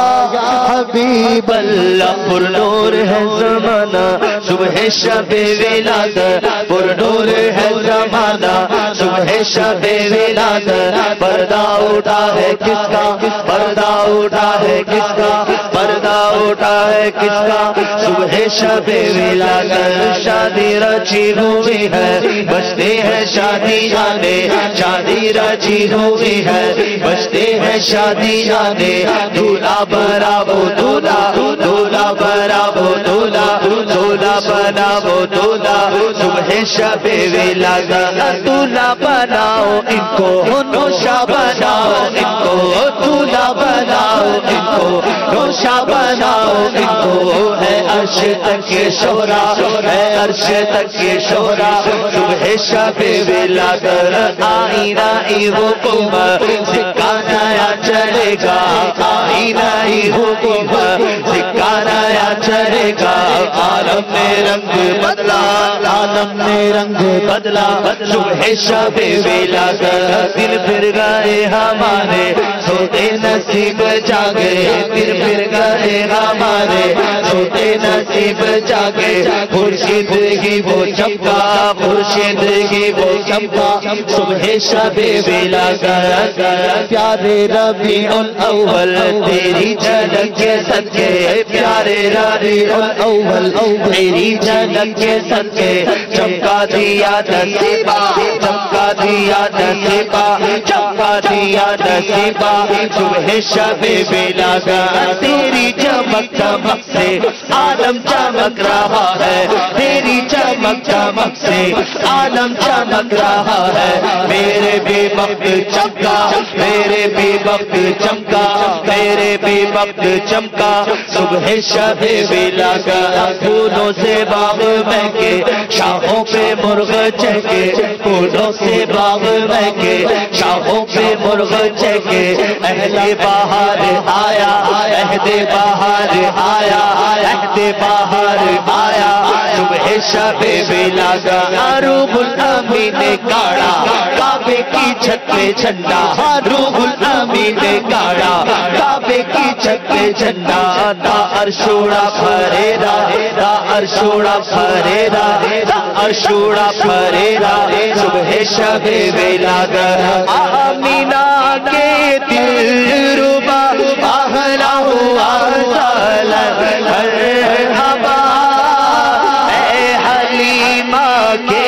حبیب اللہ پر نور ہے زمانہ صبح شب ولادت پر نور ہے زمانہ صبح شب ولادت پردہ اٹھا ہے کس کا پردہ اٹھا ہے کس کا پردہ اٹھا ہے کس کا صبح شب ولادت شادی رچی ہوئی ہے بجتے ہیں شادی جانے شادی رچی ہوئی ہے بجتے ہیں شادی جانے دولہا برابو دولہا دولہا برابو دولہا دولہا بناؤ دولہا صبح شب ولادت دولہا بناؤ ان کو نوشا بناؤ ان کو دولہا بناؤ ان کو نوشا بناؤ ان کو ہے عرش تک کے شورا ہے عرش تک کے شورا صبح شب ولادت آئی نئی حکم سکہ نیا چلے گا آئی نئی حکم سکہ نیا چلے گا عالم نے رنگ بدلا عالم نے رنگ بدلا صبح شب ولادت دل پھر گئے ہمارے سوتے نصیب جاگے دل پھر گئے ہمارے سوتے نصیب جاگے خورشید کی وہ چمکا خورشید کی وہ چمکا صبح شب ولادت پیارے ربیع الاول تیری جھلک کے صدقے پیارے ربیع الاول تیری جھلک کے صدقے چمکا دیا نصیبہ چمکا دیا نصیبہ چمکا دیا نصیبہ صبح شب ولادت تیری چمک چمک سے عالم چمک رہا ہے تیری چمک چمک سے عالم چمک رہا ہے میرے بھی وقت چمکا میرے بھی وقت چمکا میرے بھی وقت چمکا صبح شب ولادت پھولوں سے باغ مہکے شاخوں پہ مرغ چہکے پھولوں سے باغ مہکے شاخوں پہ مرغ چہکے اہل بہار آیا عہد بہار آیا عہد بہار آیا صبح شب ولادت روح الامین نے گاڑا کعبے کی چھت پہ جھنڈا روح الامین نے گاڑا کعبے کی چھت پہ جھنڈا دا عرشوڑا پھریرا دا عرشوڑا پھریرا دا عرشوڑا پھریرا صبح شب ولادت آمینہ کے دل ربا آہلا ہوا مرحبا اے حلیمہ کے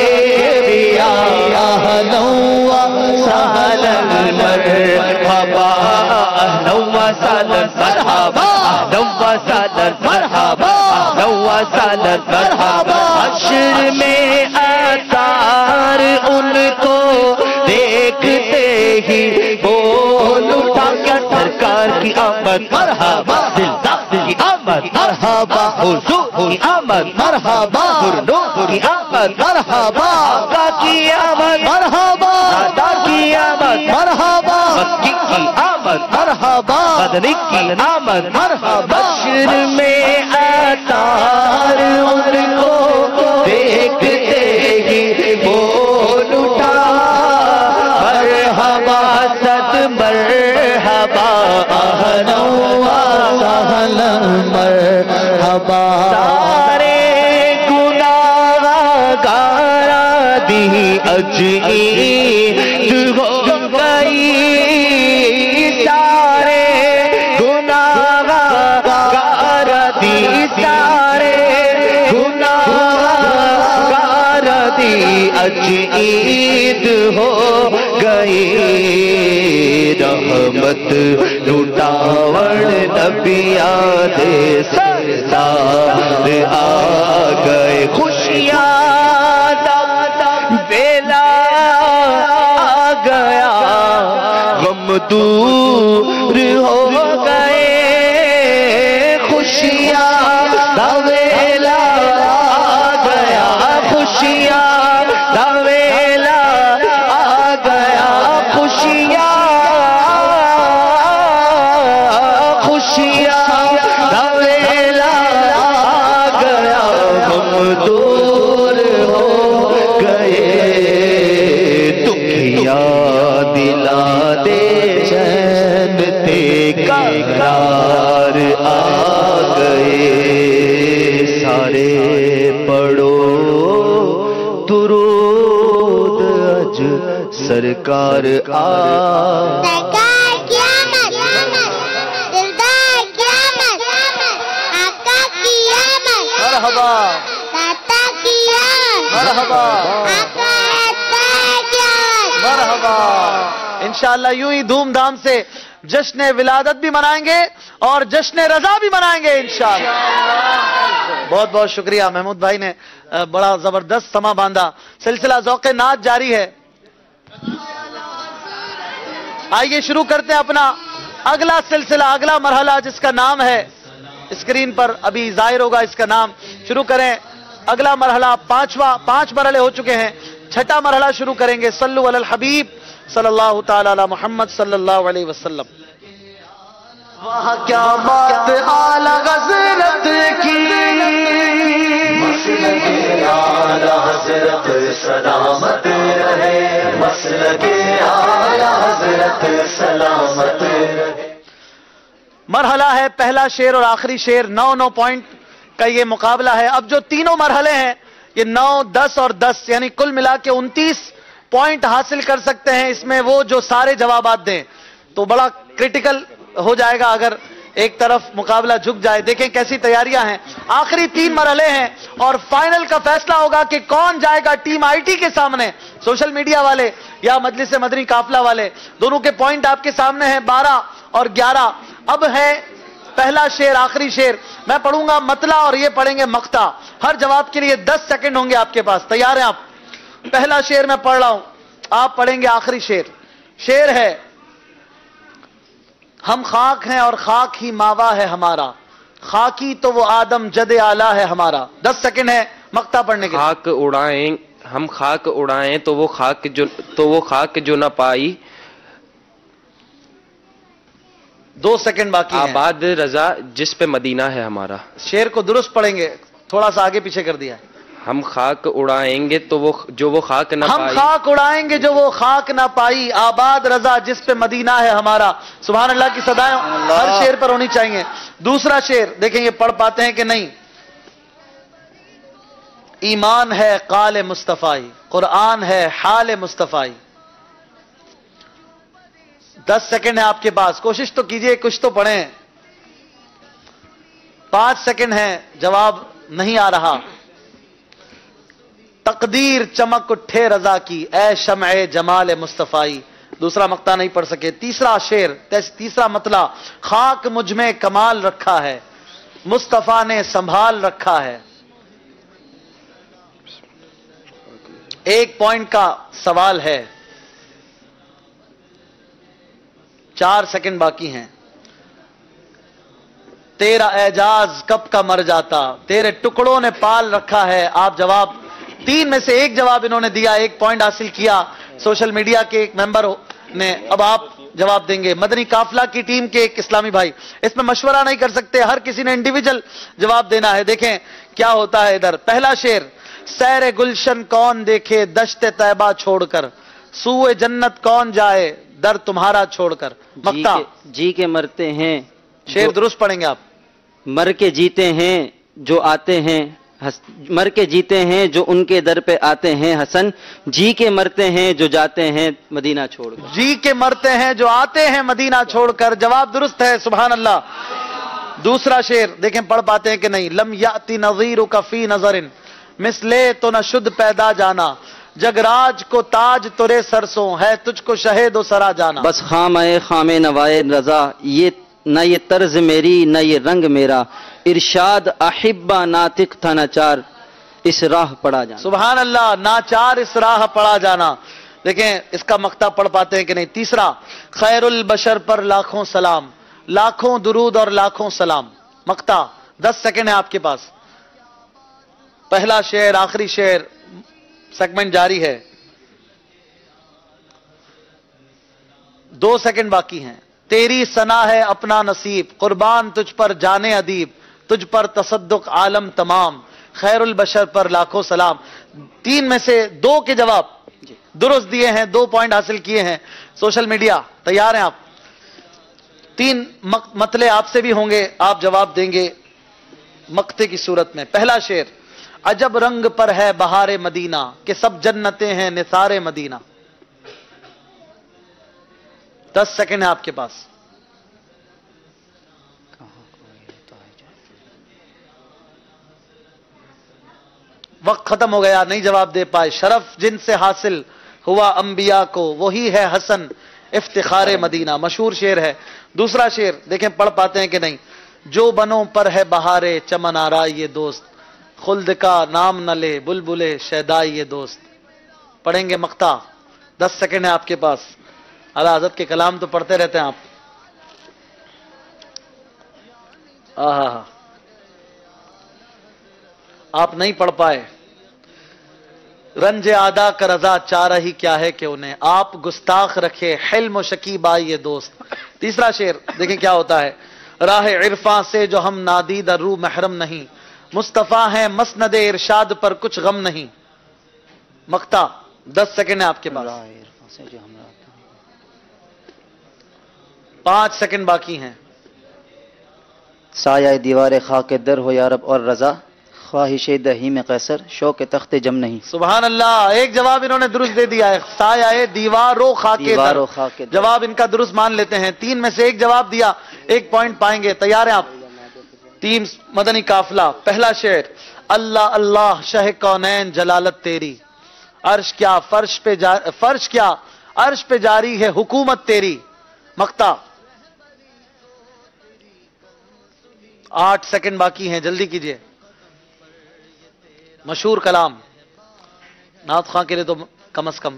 بیا اہلا وسہلا مرحبا اہلا وسہلا مرحبا اہلا وسہلا مرحبا اہلا وسہلا مرحبا حشر میں آثار ان کو دیکھتے ہی بول اٹھا کیا سرکار کی آمد مرحبا دلدار کی آمد مرحبا حضور کی آمد مرحبا نور کی آمد مرحبا آقا کی آمد مرحبا دادا کی آمد مرحبا مکی کی آمد مرحبا مدنی کی آمد مرحبا حشر میں آثار ان کو دیکھتے ہی بول اٹھا مرحبا صد مرحبا اہلا وسہلا مرحبا سارے گناہ گارا دی اجید ہو گئی سارے گناہ گارا دی سارے گناہ گارا دی اجید ہو گئی رحمت لٹاوڑ نبیاں دے سردار آ گئے خوشیاں بیلا آ گیا غم دور ہو گئے خوشیاں ویلا آ گیا خوشیاں ویلا آ گیا خوشیاں سارے پڑھو درود اج سرکار مرحبا. انشاءاللہ یوں ہی دھوم دھام سے جشن ولادت بھی منائیں گے اور جشن رضا بھی منائیں گے انشاءاللہ. بہت بہت شکریہ محمود بھائی نے بڑا زبردست سما باندھا. سلسلہ ذوق نعت جاری ہے. آئیے شروع کرتے ہیں اپنا اگلا سلسلہ, اگلا مرحلہ جس کا نام ہے, اسکرین پر ابھی ظاہر ہوگا اس کا نام. شروع کریں اگلا مرحلہ. پانچ مرحلے ہو چکے ہیں, چھٹا مرحلہ شروع کریں گے. صلو علی الحبیب صلی اللہ تعالی علی محمد صلی اللہ علیہ وسلم. وہاں کیا بات اعلی حضرت کی, مسلک اعلی حضرت سلامت رہے, مسلک اعلی حضرت سلامت رہے. مرحلہ ہے پہلا شعر اور آخری شعر. 9 پوائنٹ کا یہ مقابلہ ہے. اب جو تینوں مرحلے ہیں یہ 9, 10 اور 10 یعنی کل ملا کے 29 پوائنٹ حاصل کر سکتے ہیں. اس میں وہ جو سارے جوابات دیں تو بڑا کرٹیکل ہو جائے گا اگر ایک طرف مقابلہ جھک جائے. دیکھیں کیسی تیاریاں ہیں. آخری 3 مرحلے ہیں اور فائنل کا فیصلہ ہوگا کہ کون جائے گا ٹیم آئی ٹی کے سامنے, سوشل میڈیا والے یا مجلس مدنی قافلہ والے. دونوں کے پوائنٹ آپ کے سامنے ہیں 12 اور 11. اب ہے پہلا شعر آخری شعر. میں پڑھوں گا مطلع اور یہ پڑھیں گے مقطع. ہر جواب کے لیے 10 سیکنڈ ہوں گے آپ کے پاس. تیار ہیں آپ؟ پہلا شعر میں پڑھ رہا ہوں, آپ پڑھیں گے آخری شعر. شعر ہے ہم خاک ہیں اور خاک ہی ماوا ہے ہمارا, خاکی تو وہ آدم جد اعلیٰ ہے ہمارا. 10 سیکنڈ ہے مقطع پڑھنے کے. خاک اڑائیں ہم خاک اڑائیں تو وہ خاک جو نہ پائی. 2 سیکنڈ باقی ہیں. آباد رضا جس پہ مدینہ ہے ہمارا. شعر کو درست پڑھیں گے, تھوڑا سا آگے پیچھے کر دیا. ہم خاک اڑائیں گے تو وہ خاک نہ پائی. ہم خاک اڑائیں گے جو وہ خاک نہ پائی, آباد رضا جس پہ مدینہ ہے ہمارا. سبحان اللہ کی صدائیں ہر شعر پر ہونی چاہیے. دوسرا شعر دیکھیں یہ پڑھ پاتے ہیں کہ نہیں. ایمان ہے قال مصطفی, قرآن ہے حال مصطفی. 10 سیکنڈ ہے آپ کے پاس, کوشش تو کیجئے کچھ تو پڑھیں. 5 سیکنڈ ہے, جواب نہیں آ رہا. تقدیر چمک اٹھے رضا کی, اے شمع جمال مصطفی. دوسرا مقطع نہیں پڑھ سکے. تیسرا شعر, تیسرا مطلع, خاک مجھ میں کمال رکھا ہے, مصطفیٰ نے سنبھال رکھا ہے. 1 پوائنٹ کا سوال ہے. 4 سیکنڈ باقی ہیں. تیرا اعجاز کب کا مر جاتا, تیرے ٹکڑوں نے پال رکھا ہے. آپ جواب 3 میں سے 1 جواب انہوں نے دیا, 1 پوائنٹ حاصل کیا سوشل میڈیا کے ایک ممبر نے. اب آپ جواب دیں گے. مدنی قافلہ کی ٹیم کے ایک اسلامی بھائی, اس میں مشورہ نہیں کر سکتے, ہر کسی نے انڈیویجل جواب دینا ہے. دیکھیں کیا ہوتا ہے ادھر. پہلا شعر, سیر گلشن کون دیکھے دشت طیبہ چھوڑ کر, سوئے جنت کون جائے در تمہارا چھوڑ کر. مقطع جی کے مرتے ہیں. شعر درست پڑھیں گے آپ. مر کے جیتے ہیں جو آتے ہیں, مر کے جیتے ہیں جو ان کے در پہ آتے ہیں حسن, جی کے مرتے ہیں جو جاتے ہیں مدینہ چھوڑ کر. جی کے مرتے ہیں جو آتے ہیں مدینہ چھوڑ کر. جواب درست ہے, سبحان اللہ. دوسرا شعر دیکھیں پڑھ پاتے ہیں کہ نہیں. لم یاتی نظیرک فی نظر مثلے تو نہ شد پیدا جانا, جگراج کو تاج ترے سرسوں ہے تجھ کو شہید و سرا جانا. بس خام نوائے رضا, یہ نہ یہ طرز میری نہ یہ رنگ میرا, ارشاد احبہ ناطق تھا ناچار اس راہ پڑا جانا. سبحان اللہ, ناچار اس راہ پڑا جانا. دیکھیں اس کا مقطع پڑھ پاتے ہیں کہ نہیں. تیسرا, خیر البشر پر لاکھوں سلام, لاکھوں درود اور لاکھوں سلام. مقطع 10 سیکنڈ ہے آپ کے پاس. پہلا شعر آخری شعر, سیگمنٹ جاری ہے. 2 سیکنڈ باقی ہیں. تیری ثنا ہے اپنا نصیب, قربان تجھ پر جانے ادیب, تجھ پر تصدق عالم تمام, خیر البشر پر لاکھوں سلام. 3 میں سے 2 کے جواب درست دیے ہیں, 2 پوائنٹ حاصل کیے ہیں. سوشل میڈیا تیار ہیں آپ؟ 3 مطلع آپ سے بھی ہوں گے, آپ جواب دیں گے. مقتے کی صورت میں. پہلا شعر: عجب رنگ پر ہے بہار مدینہ کہ سب جنتیں ہیں نثار مدینہ. 10 سیکنڈ ہے آپ کے پاس. وقت ختم ہو گیا, نہیں جواب دے پائے. شرف جن سے حاصل ہوا انبیاء کو وہی ہے حسن افتخار مدینہ. مشہور شعر ہے. دوسرا شعر دیکھیں پڑھ پاتے ہیں کہ نہیں. جو بنوں پر ہے بہارے چمن آرا یہ دوست, خلد کا نام نہ لے بلبلے شیدائی یہ دوست. پڑھیں گے مقطع. 10 سیکنڈ ہے آپ کے پاس. اعلیٰ حضرت کے کلام تو پڑھتے رہتے ہیں آپ. آپ نہیں پڑھ پائے. رنج ادا کا رضا چاہ رہی کیا ہے کہ انہیں آپ گستاخ رکھے حلم و شکیبا یہ دوست. تیسرا شعر دیکھیں کیا ہوتا ہے. راہ عرفاں سے جو ہم نادید رو محرم نہیں, مصطفیٰ ہیں مسند ارشاد پر کچھ غم نہیں. مقطع 10 سیکنڈ ہے آپ کے پاس. 5 سیکنڈ باقی ہیں. سایہ دیوار خاک در ہو یا رب اور رضا, خواہش دہی میں قیصر شوق تخت جم نہیں. سبحان اللہ. ایک جواب انہوں نے درست دے دیا ہے, سایہ دیوار و خاک در. جواب ان کا درست مان لیتے ہیں. 3 میں سے ایک جواب دیا, 1 پوائنٹ پائیں گے. تیار ہیں آپ؟ ٹیم مدنی قافلہ. پہلا شعر: اللہ اللہ شہ کونین جلالت تیری, عرش کیا فرش کیا عرش پہ جاری ہے حکومت تیری. مقطع 8 سیکنڈ باقی ہیں, جلدی کیجئے. مشہور کلام نعت خواں کے لیے تو کم از کم.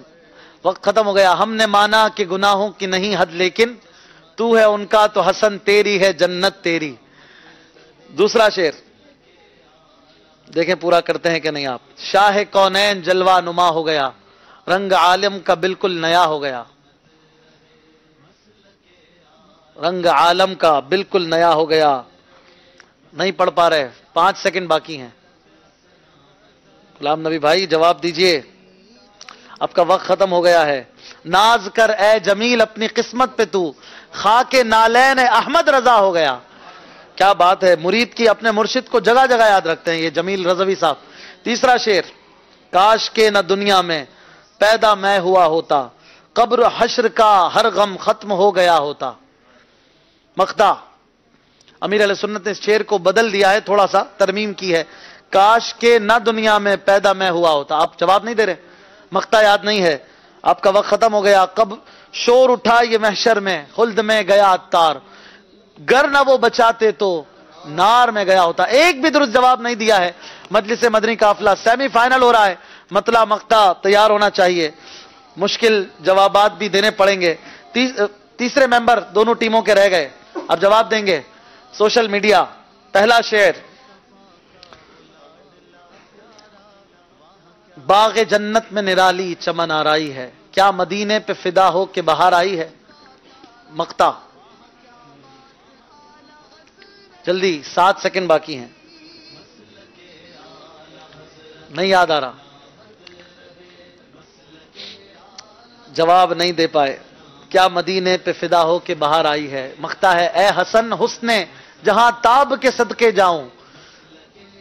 وقت ختم ہو گیا. ہم نے مانا کہ گناہوں کی نہیں حد, لیکن تو ہے ان کا تو حسن تیری ہے جنت تیری. دوسرا شعر دیکھیں پورا کرتے ہیں کہ نہیں آپ. شاہ کونین جلوہ نما ہو گیا, رنگ عالم کا بالکل نیا ہو گیا. رنگ عالم کا بالکل نیا ہو گیا. نہیں پڑھ پا رہے. 5 سیکنڈ باقی ہیں. غلام نبی بھائی جواب دیجئے, آپ کا وقت ختم ہو گیا ہے. ناز کر اے جمیل اپنی قسمت پہ تو, خاک نالین احمد رضا ہو گیا. کیا بات ہے. مرید کی اپنے مرشد کو جگہ جگہ یاد رکھتے ہیں یہ جمیل رضوی صاحب. تیسرا شعر: کاش کے نہ دنیا میں پیدا میں ہوا ہوتا, قبر حشر کا ہر غم ختم ہو گیا ہوتا. مقطع امیر علیہ سنت نے اس شعر کو بدل دیا ہے, تھوڑا سا ترمیم کی ہے. کاش کے نہ دنیا میں پیدا میں ہوا ہوتا. آپ جواب نہیں دے رہے, مقطع یاد نہیں ہے. آپ کا وقت ختم ہو گیا. کب شور اٹھا یہ محشر میں, خلد میں گیا عطار, گر نہ وہ بچاتے تو نار میں گیا ہوتا. ایک بھی درست جواب نہیں دیا ہے. مجلس مدنی قافلہ سیمی فائنل ہو رہا ہے. مطلع مقطع تیار ہونا چاہیے. مشکل جوابات بھی دینے پڑیں گے. تیسرے ممبر دونوں ٹیموں کے رہ گئے, اب جواب دیں گے. Social media. پہلا شعر: باغ جنت میں نرالی چمن آرائی ہے, کیا مدینے پہ فدا ہو کہ بہار آئی ہے. مقطع جلدی, 7 سیکنڈ باقی ہیں. نہیں یاد آ رہا, جواب نہیں دے پائے. کیا مدینے پہ فدا ہو کہ بہار آئی ہے. مقطع ہے: اے حسن حسن جہاں تاب کے صدقے جاؤں,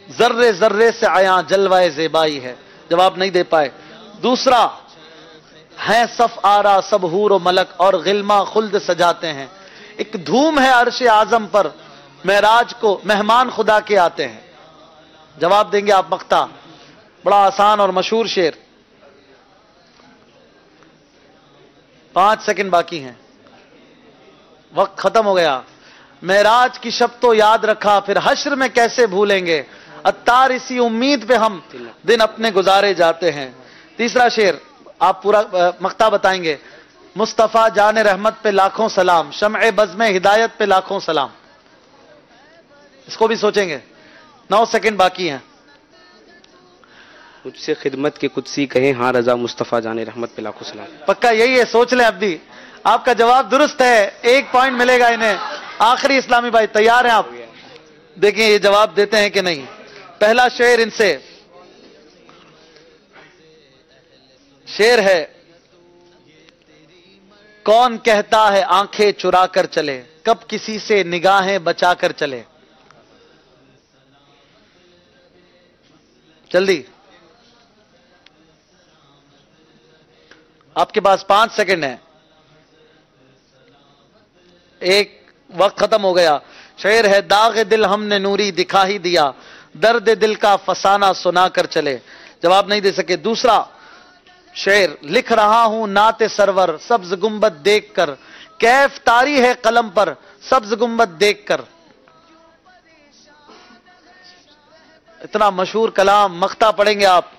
ذرے ذرے سے عیاں جلوہ زیبائی ہے. جواب نہیں دے پائے. دوسرا ہے: صف آرا سب حور و ملک اور غلما خلد سجاتے ہیں, ایک دھوم ہے عرش اعظم پر, معراج کو مہمان خدا کے آتے ہیں. جواب دیں گے آپ. مقطع بڑا آسان اور مشہور شعر. 5 سیکنڈ باقی ہیں, وقت ختم ہو گیا. معراج کی شب تو یاد رکھا, پھر حشر میں کیسے بھولیں گے, عطار اسی امید پہ ہم دن اپنے گزارے جاتے ہیں. تیسرا شعر آپ پورا مقطع بتائیں گے. مصطفیٰ جان رحمت پہ لاکھوں سلام, شمع بزم ہدایت پہ لاکھوں سلام. اس کو بھی سوچیں گے. 9 سیکنڈ باقی ہیں. مجھ سے خدمت کے قدسی کہیں ہاں رضا مصطفیٰ جان رحمت پہ لاکھوں سلام. پکا یہی ہے, سوچ لیں اب بھی. آپ کا جواب درست ہے, 1 پوائنٹ ملے گا انہیں. آخری اسلامی بھائی تیار ہیں آپ؟ دیکھیں یہ جواب دیتے ہیں کہ نہیں. پہلا شعر ان سے شعر ہے: کون کہتا ہے آنکھیں چرا کر چلے, کب کسی سے نگاہیں بچا کر چلے. जल्दी, आपके पास 5 सेकंड है। एक, वक्त खत्म हो गया। शेर है, दाग दिल हमने नूरी दिखा ही दिया, दर्द दिल का फसाना सुना कर चले। जवाब नहीं दे सके। दूसरा शेर, लिख रहा हूं नाते सरवर सब्ज गुंबद देखकर, कैफ तारी है कलम पर सब्ज गुंबद देखकर। इतना मशहूर कलाम, मख्ता पढ़ेंगे आप,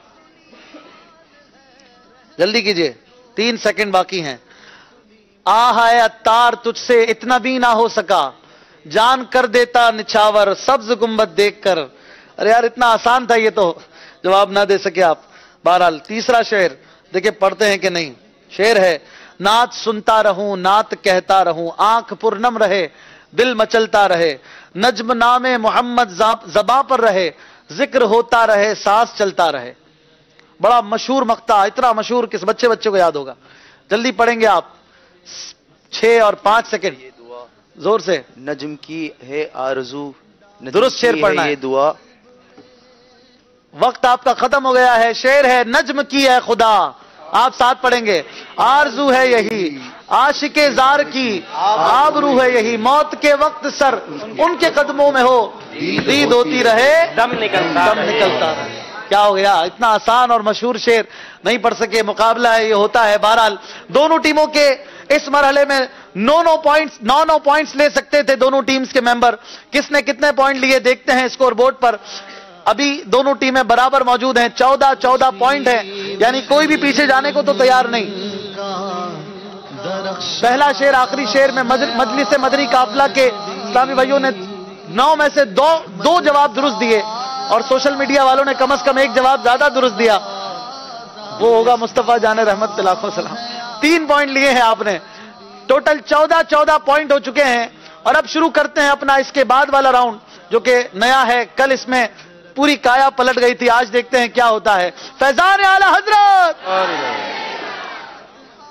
जल्दी कीजिए, 3 सेकंड बाकी हैं। आहे अत्तार तुझसे इतना भी ना हो सका, जान कर देता निछावर सब्ज गुंबद देखकर। अरे यार इतना आसान था ये तो, जवाब ना दे सके आप। बहरहाल तीसरा शेर देखिए पढ़ते हैं कि नहीं। शेर है, नात सुनता रहूं नात कहता रहूं, आंख पुरनम रहे दिल मचलता रहे, नज्म नामे मोहम्मद ज़बां पर रहे, जिक्र होता रहे सांस चलता रहे। बड़ा मशहूर मख्ता, इतना मशहूर किस बच्चे को याद होगा। जल्दी पढ़ेंगे आप, 6 और 5 सेकंड, जोर से। नज्म की है आरज़ू, दुरुस्त शेर पढ़ना है। ये दुआ। वक्त आपका खत्म हो गया है। शेर है, नज्म की है खुदा, आप साथ पढ़ेंगे। आरजू है यही आशिके जार की, आबरू है यही मौत के वक्त सर उनके कदमों में हो, दीद होती रहे दम निकलता रहे। क्या हो गया, इतना आसान और मशहूर शेर नहीं पढ़ सके। मुकाबला है, ये होता है। बहरहाल दोनों टीमों के इस मरहले में 9 पॉइंट्स ले सकते थे दोनों टीम्स के मेंबर। किसने कितने पॉइंट लिए देखते हैं स्कोर बोर्ड पर। अभी दोनों टीमें बराबर मौजूद हैं, 14 पॉइंट है, यानी कोई भी पीछे जाने को तो तैयार नहीं। पहला शेर आखिरी शेर में मजलिस मदनी काफिला के इस्लामी भाइयों ने 9 में से 2 जवाब दुरुस्त दिए, और सोशल मीडिया वालों ने कम से कम 1 जवाब ज्यादा दुरुस्त दिया। वो होगा मुस्तफा जाने रहमत लाखों सलाम। 3 पॉइंट लिए हैं आपने। टोटल 14 पॉइंट हो चुके हैं। और अब शुरू करते हैं अपना इसके बाद वाला राउंड, जो कि नया है। कल इसमें पूरी काया पलट गई थी, आज देखते हैं क्या होता है। फैजान आला हजरत,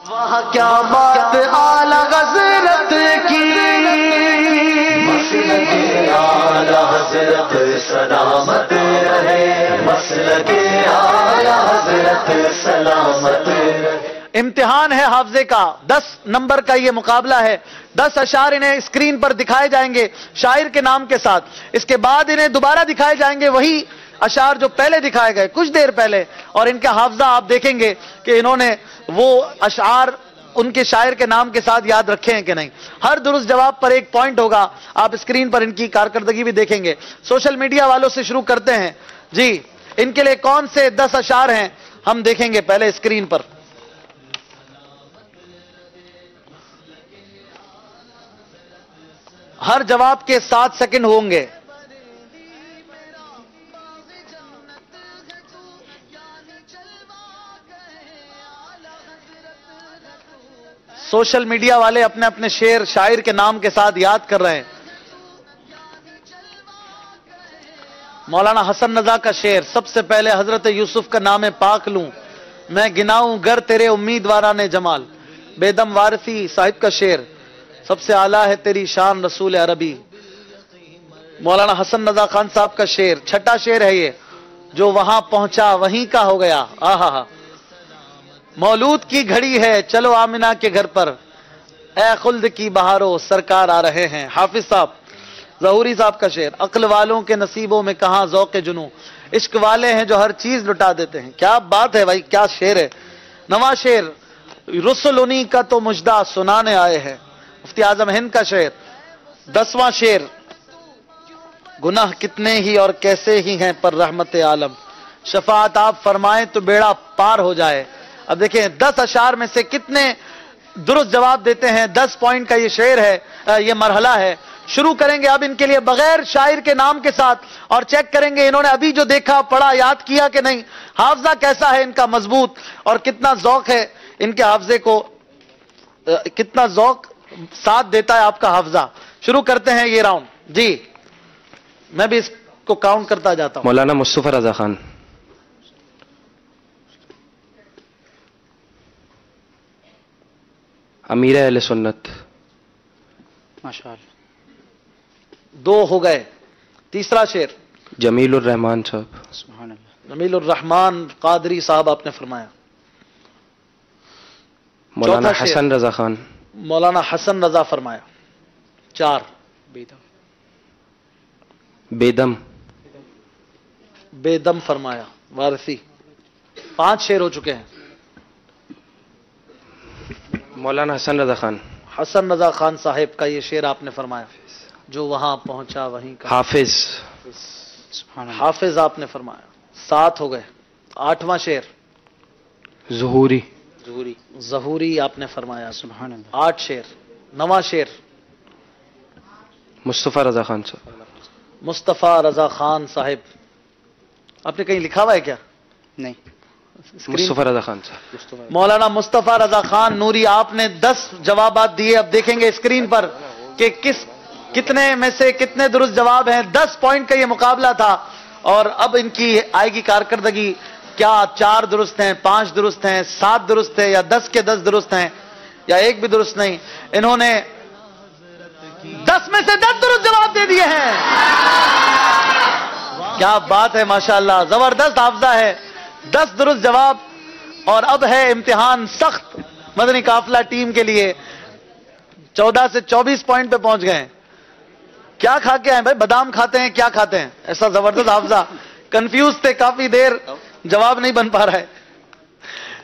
वहाँ क्या बात आला हजरत की, मसलके आला हजरत सलामत रहे, मसलके आला हजरत सलामत रहे। इम्तिहान है हाफजे का, 10 नंबर का ये मुकाबला है। 10 अशार इन्हें स्क्रीन पर दिखाए जाएंगे शायर के नाम के साथ। इसके बाद इन्हें दोबारा दिखाए जाएंगे वही अशार जो पहले दिखाए गए कुछ देर पहले, और इनका हाफजा आप देखेंगे कि इन्होंने वो अशार उनके शायर के नाम के साथ याद रखे हैं कि नहीं। हर दुरुस्त जवाब पर 1 पॉइंट होगा। आप स्क्रीन पर इनकी कारकर्दगी भी देखेंगे। सोशल मीडिया वालों से शुरू करते हैं जी। इनके लिए कौन से 10 अशार हैं हम देखेंगे पहले स्क्रीन पर। हर जवाब के 7 सेकंड होंगे। सोशल मीडिया वाले अपने अपने शेर शायर के नाम के साथ याद कर रहे हैं। मौलाना हसन रजा का शेर, सबसे पहले हजरत यूसुफ का नाम पाक लूं, मैं गिनाऊं गर तेरे उम्मीदवारा ने जमाल। बेदम वारसी साहिब का शेर, सबसे आला है तेरी शान रसूल अरबी। मौलाना हसन रजा खान साहब का शेर, छठा शेर है ये, जो वहां पहुंचा वहीं का हो गया। आहा, मौलूद की घड़ी है चलो आमिना के घर पर, ए खुल्द की बहारों सरकार आ रहे हैं। हाफिज साहब ज़हूरी साहब का शेर, अक्ल वालों के नसीबों में कहां ज़ौक़ जुनू, इश्क वाले हैं जो हर चीज लुटा देते हैं। क्या बात है भाई, क्या शेर है। नवा शेर, रुसल उन्हीं का तो मुजदा सुनाने आए हैं। मुफ्ती आजम हिंद का शेर, 10वां शेर, गुनाह कितने ही और कैसे ही हैं पर रहमत आलम, शफाअत आप फरमाएं तो बेड़ा पार हो जाए। अब देखें 10 अशार में से कितने दुरुस्त जवाब देते हैं। 10 पॉइंट का ये शेर है, ये मरहला है। शुरू करेंगे अब इनके लिए बगैर शायर के नाम के साथ, और चेक करेंगे इन्होंने अभी जो देखा पढ़ा याद किया कि नहीं, हाफजा कैसा है इनका मजबूत, और कितना ज़ौक है इनके हाफजे को, कितना ज़ौक साथ देता है आपका हाफजा। शुरू करते हैं ये राउंड जी। मैं भी इसको काउंट करता जाता हूं। मौलाना मुस्तफा रजा खान, अमीर अहले सुन्नत, माशाअल्लाह, 2 हो गए। तीसरा शेर, जमीलुर रहमान साहब, सुभान अल्लाह, जमील रहमान कादरी साहब आपने फरमाया। मौलाना चौथा शेर। हसन रजा खान। मौलाना हसन रजा फरमाया। 4 बेदम। बेदम फरमाया वारसी। 5 शेर हो चुके हैं। मौलाना हसन रजा खान। हसन रजा खान साहिब का ये शेर आपने फरमाया, जो वहां पहुंचा वहीं का। हाफिज। हाफिज आपने फरमाया। 7 हो गए। 8वां शेर ज़ुहूरी। ज़हूरी आपने फरमाया। सुभान अल्लाह। 8 शेर। 9वां शेर मुस्तफ़ा रजा खान साहब। मुस्तफ़ा रजा खान साहिब। आपने कहीं लिखा हुआ है क्या? नहीं। मुस्तफ़ा रजा खान साहब। मौलाना मुस्तफ़ा रजा खान नूरी, आपने 10 जवाबात दिए। अब देखेंगे स्क्रीन पर कि कितने में से कितने दुरुस्त जवाब हैं। 10 पॉइंट का ये मुकाबला था और अब इनकी आएगी कारकर्दगी। क्या 4 दुरुस्त हैं, 5 दुरुस्त हैं, 7 दुरुस्त है, या 10 के 10 दुरुस्त हैं, या एक भी दुरुस्त नहीं? इन्होंने 10 में से 10 दुरुस्त जवाब दे दिए हैं। क्या बात है, माशाअल्लाह, जबरदस्त हाफजा है। 10 दुरुस्त जवाब। और अब है इम्तिहान सख्त मदनी काफिला टीम के लिए। 14 से 24 पॉइंट पे पहुंच गए। क्या खा के आए भाई? बादाम खाते हैं, क्या खाते हैं? ऐसा जबरदस्त हाफजा। कंफ्यूज थे काफी देर, जवाब नहीं बन पा रहा है।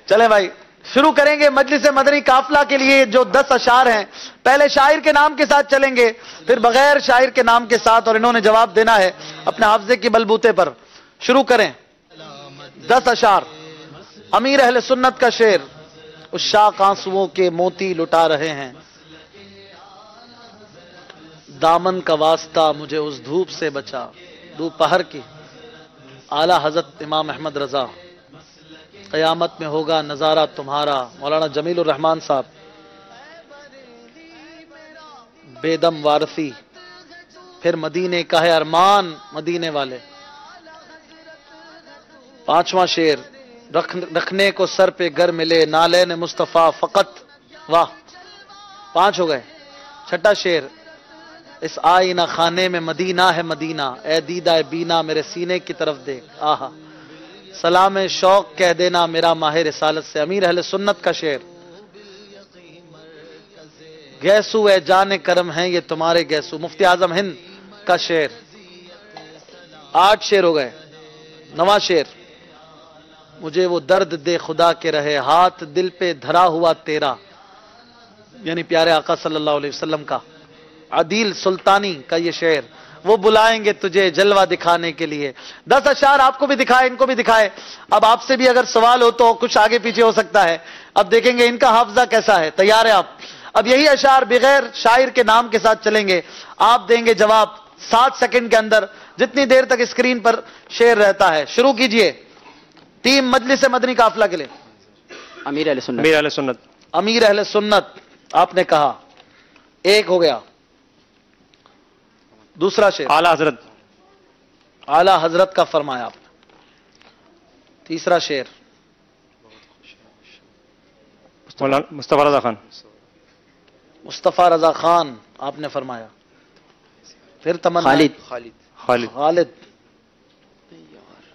चले भाई, शुरू करेंगे मजलिस मदनी काफिला के लिए जो 10 अशार हैं। पहले शायर के नाम के साथ चलेंगे, फिर बगैर शायर के नाम के साथ, और इन्होंने जवाब देना है अपने हाफजे के बलबूते पर। शुरू करें। 10 अशार। अमीर अहले सुन्नत का शेर। उस शाख आंसुओं के मोती लुटा रहे हैं, दामन का वास्ता मुझे उस धूप से बचा, दोपहर की। आला हजरत इमाम अहमद रजा। क़यामत में होगा नजारा तुम्हारा। मौलाना जमील रहमान साहब। बेदम वारसी। फिर मदीने का है अरमान, मदीने वाले। 5वां शेर रखने को सर पे गर मिले, नाले ने मुस्तफा फकत। वाह, 5 हो गए। 6ठा शेर इस आईना खाने में मदीना है मदीना, ए दीदा बीना मेरे सीने की तरफ देख। आहा, सलाम शौक कह देना मेरा माहिर रिसालत से। अमीर अहले सुन्नत का शेर। गैसू ए जाने करम है ये तुम्हारे गैसू, मुफ्ती आजम हिंद का शेर। 8 शेर हो गए। 9वां शेर मुझे वो दर्द दे खुदा के रहे, हाथ दिल पे धरा हुआ तेरा, यानी प्यारे आका सल्लल्लाहु अलैहि वसल्लम का। आदिल सुल्तानी का ये शेर। वो बुलाएंगे तुझे जलवा दिखाने के लिए। 10 अशार आपको भी दिखाए, इनको भी दिखाए। अब आपसे भी अगर सवाल हो तो कुछ आगे पीछे हो सकता है। अब देखेंगे इनका हाफजा कैसा है। तैयार है आप? अब यही अशार बगैर शायर के नाम के साथ चलेंगे। आप देंगे जवाब 7 सेकंड के अंदर, जितनी देर तक स्क्रीन पर शेर रहता है। शुरू कीजिए। टीम मजलिस मदनी काफिला के लिए। अमीर अहले सुन्नत। अमीर अहले सुन्नत। अमीर अहले सुन्नत आपने कहा। 1 हो गया। दूसरा शेर आला हजरत। आला हजरत का फरमाया आपने। तीसरा शेर मुस्तफा रजा खान। मुस्तफा रजा खान आपने फरमाया। फिर तमन्ना। खालिद। खालिद। खालिद।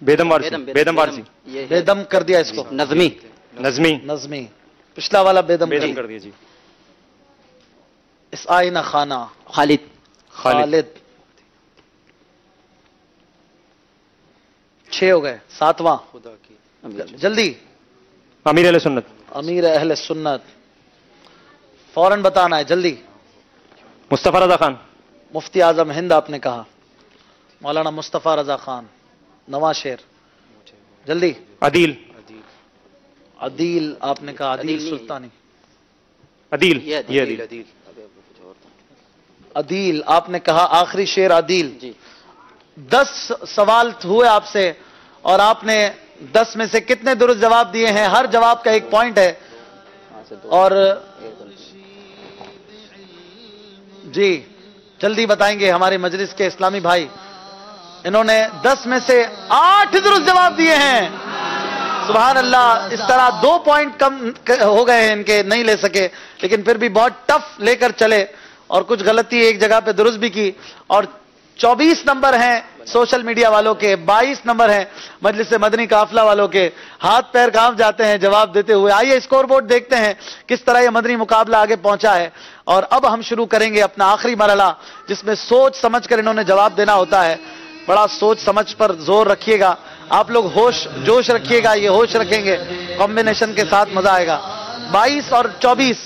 बेदम वारसी। बेदम वारसी। बेदम कर दिया इसको। नजमी। नजमी। नजमी। पिछला वाला बेदम कर दिया जी। इस आईना खाना। खालिद। खालिद। 6 हो गए। 7वां जल्दी। अमीर अहले सुन्नत। अमीर अहले सुन्नत। फौरन बताना है, जल्दी। मुस्तफा रजा खान। मुफ्ती आजम हिंद आपने कहा। मौलाना मुस्तफा रजा खान। 9वां शेर जल्दी। अदील। अदील आपने कहा। अदील सुल्तानी। अदील। ये अदील। अदील आपने कहा। आखिरी शेर अदील। 10 सवाल हुए आपसे और आपने 10 में से कितने दुरुस्त जवाब दिए हैं? हर जवाब का 1 पॉइंट है। और जी जल्दी बताएंगे हमारे मजलिस के इस्लामी भाई। इन्होंने 10 में से 8 दुरुस्त जवाब दिए हैं। सुभान अल्लाह। इस तरह 2 पॉइंट कम हो गए हैं इनके, नहीं ले सके, लेकिन फिर भी बहुत टफ लेकर चले और कुछ गलती एक जगह पे दुरुस्त भी की और 24 नंबर हैं सोशल मीडिया वालों के, 22 नंबर हैं मजलिस मदनी काफिला वालों के। हाथ पैर कांप जाते हैं जवाब देते हुए। आइए स्कोर बोर्ड देखते हैं किस तरह यह मदनी मुकाबला आगे पहुंचा है। और अब हम शुरू करेंगे अपना आखिरी मरहला, जिसमें सोच समझ कर इन्होंने जवाब देना होता है। बड़ा सोच समझ पर जोर रखिएगा आप लोग, होश जोश रखिएगा, ये होश रखेंगे कॉम्बिनेशन के साथ मजा आएगा। 22 और 24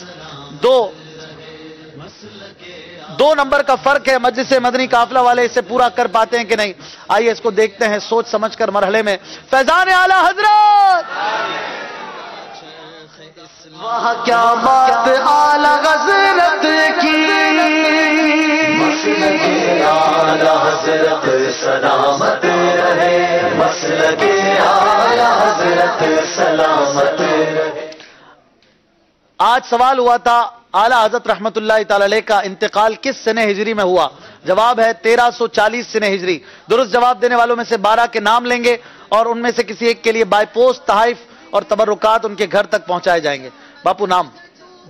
दो नंबर का फर्क है। मजलिस मदनी काफिला वाले इसे पूरा कर पाते हैं कि नहीं, आइए इसको देखते हैं सोच समझकर मरहले में। फैजान आला हजरत, वहाँ क्या बात आला हजरत की, मसलके आला हजरत सलामत रहे, मसलके आला हजरत सलामत रहे। आज सवाल हुआ था आला हजरत रहमतुल्लाह ताला अलैह का इंतकाल किस सने हिजरी में हुआ। जवाब है 1340 सने हिजरी। दुरुस्त जवाब देने वालों में से 12 के नाम लेंगे और उनमें से किसी एक के लिए बाय पोस्ट तहाइफ और तबर्रुकात उनके घर तक पहुंचाए जाएंगे। बापू नाम।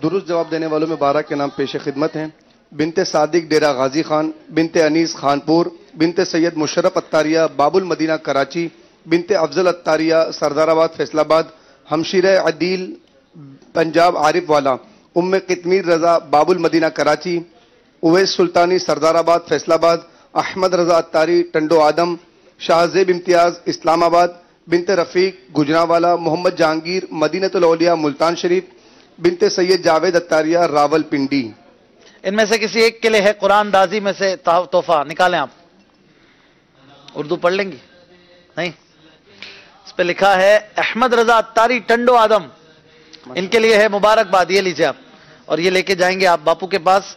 दुरुस्त जवाब देने वालों में 12 के नाम पेश खिदमत हैं। बिनते सादिक डेरा गाजी खान, बिनते अनीस खानपुर, बिनते सैयद मुशर्रफ अत्तारिया बाबुल मदीना कराची, बिनते अफजल अत्तारिया सरदाराबाद फैसलाबाद, हमशीर अदील पंजाब आरिफ वाला, उम्मे कितमीर रजा बाबुल मदीना कराची, उवैस सुल्तानी सरदाराबाद फैसलाबाद, अहमद रजा अत्तारी टंडो आदम, शाहजेब इम्तियाज इस्लामाबाद, बिनते रफीक गुजरावाला, मोहम्मद जहांगीर मदीनतुल औलिया मुल्तान शरीफ, बिनते सैयद जावेद अत्तारिया रावलपिंडी। इनमें से किसी एक के लिए है कुरान दाजी में से तोहफा, निकालें आप। उर्दू पढ़ लेंगी नहीं? इस पे लिखा है अहमद रजा अत्तारी टंडो आदम, इनके लिए है मुबारकबाद। ये लीजिए आप, और ये लेके जाएंगे आप बापू के पास।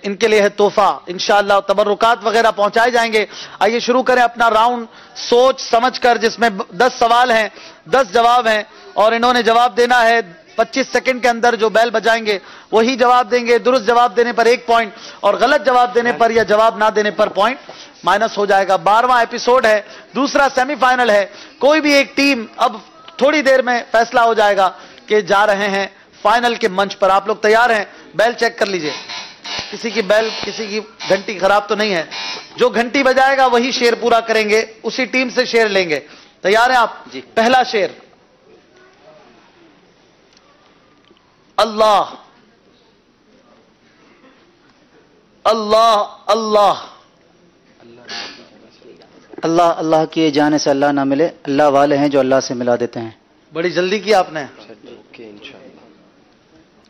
इनके लिए है तोहफा, इंशाअल्लाह तबर्रुकात वगैरह पहुंचाए जाएंगे। आइए शुरू करें अपना राउंड सोच समझकर, जिसमें 10 सवाल हैं, 10 जवाब हैं और इन्होंने जवाब देना है 25 सेकंड के अंदर। जो बैल बजाएंगे वही जवाब देंगे। दुरुस्त जवाब देने पर 1 पॉइंट और गलत जवाब देने पर या जवाब ना देने पर पॉइंट माइनस हो जाएगा। 12वां एपिसोड है, दूसरा सेमीफाइनल है। कोई भी एक टीम, अब थोड़ी देर में फैसला हो जाएगा कि जा रहे हैं फाइनल के मंच पर। आप लोग तैयार हैं? बैल चेक कर लीजिए, किसी की बैल, किसी की घंटी खराब तो नहीं है। जो घंटी बजाएगा वही शेर पूरा करेंगे, उसी टीम से शेर लेंगे। तैयार हैं आप जी? पहला शेर, अल्लाह अल्लाह अल्लाह अल्लाह अल्लाह किए जाने से अल्लाह ना मिले, अल्लाह वाले हैं जो अल्लाह से मिला देते हैं। बड़ी जल्दी की आपने।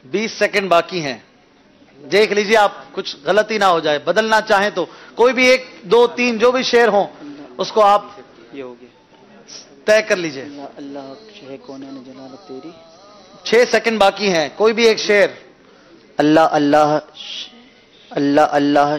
20 सेकंड बाकी हैं, देख लीजिए आप, कुछ गलती ना हो जाए। बदलना चाहें तो कोई भी 1, 2, 3 जो भी शेर हो उसको आप तय कर लीजिए। अल्लाह कौन है जलालत तेरी। 6 सेकंड बाकी हैं, कोई भी एक शेर। अल्लाह अल्लाह अल्लाह अल्लाह।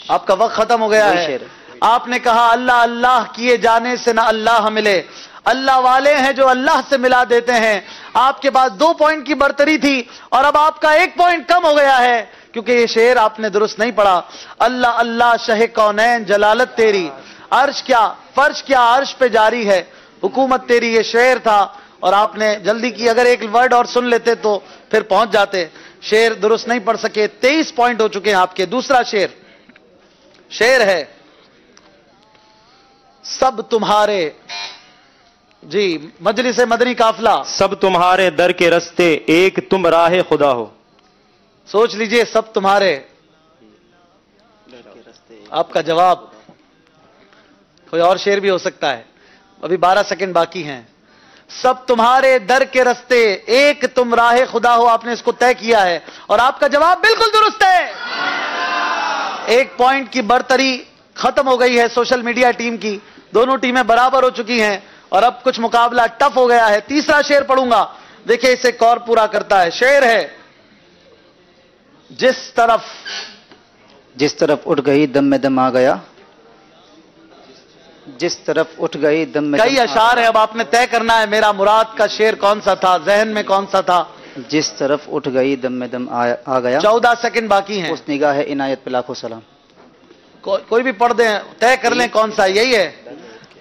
आपका वक्त खत्म हो गया है। आपने कहा अल्लाह अल्लाह किए जाने से ना अल्लाह मिले, अल्लाह वाले हैं जो अल्लाह से मिला देते हैं। आपके पास 2 पॉइंट की बढ़तरी थी और अब आपका 1 पॉइंट कम हो गया है, क्योंकि ये शेर आपने दुरुस्त नहीं पढ़ा। अल्लाह अल्लाह शहे कौनैन जलालत तेरी, अर्श क्या फर्श क्या अर्श पे जारी है, हुकूमत तेरी, ये शेर था और आपने जल्दी की। अगर एक वर्ड और सुन लेते तो फिर पहुंच जाते। शेर दुरुस्त नहीं पढ़ सके। 23 पॉइंट हो चुके हैं आपके। दूसरा शेर, शेर है सब तुम्हारे, जी मजलिस मदनी काफिला, सब तुम्हारे दर के रस्ते एक तुम राह खुदा हो। सोच लीजिए, सब तुम्हारे। आपका जवाब कोई और शेर भी हो सकता है। अभी 12 सेकंड बाकी हैं। सब तुम्हारे दर के रस्ते एक तुम राह खुदा हो, आपने इसको तय किया है और आपका जवाब बिल्कुल दुरुस्त है। 1 पॉइंट की बढ़तरी खत्म हो गई है सोशल मीडिया टीम की। दोनों टीमें बराबर हो चुकी हैं और अब कुछ मुकाबला टफ हो गया है। तीसरा शेर पढ़ूंगा, देखिए इसे कौर पूरा करता है। शेर है जिस तरफ उठ गई दम में दम आ गया, जिस तरफ उठ गई दम में। कई अशार है, अब आपने तय करना है मेरा मुराद का शेर कौन सा था, जहन में कौन सा था। जिस तरफ उठ गई दम में दम आ गया। 14 सेकंड बाकी हैं। उस निगाह है इनायत पे लाखों सलाम। कोई भी पढ़ दें, तय कर लें कौन सा। यही है,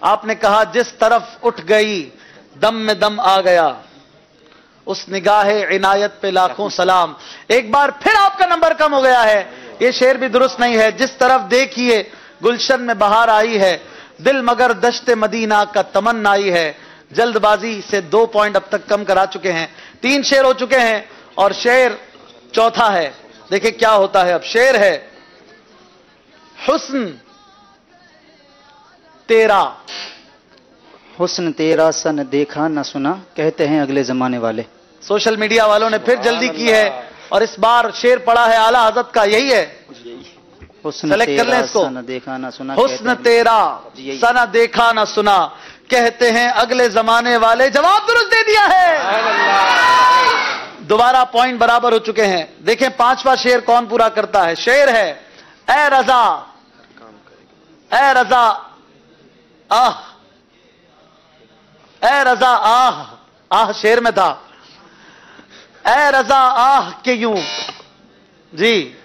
आपने कहा जिस तरफ उठ गई दम में दम आ गया, उस निगाह इनायत पे लाखों सलाम। एक बार फिर आपका नंबर कम हो गया है। ये शेर भी दुरुस्त नहीं है। जिस तरफ देखिए गुलशन में बहार आई है, दिल मगर दश्ते मदीना का तमन्नाई है। जल्दबाजी से 2 पॉइंट अब तक कम करा चुके हैं। 3 शेर हो चुके हैं और शेर चौथा है। देखिए क्या होता है। अब शेर है हुस्न तेरा। हुस्न तेरा सन देखा न सुना, कहते हैं अगले जमाने वाले। सोशल मीडिया वालों ने फिर जल्दी की है और इस बार शेर पड़ा है आला हजरत का, यही है। सेलेक्ट कर लें इसको। देखा ना सुना, हुस्न तेरा सना देखा ना सुना, कहते हैं अगले जमाने वाले। जवाब दुरुस्त दे दिया है। दोबारा पॉइंट बराबर हो चुके हैं। देखें 5वां शेर कौन पूरा करता है। शेर है ए रजा, ए रजा आह, ए रजा आह, आह शेर में था। ए रजा आह के यूं जी।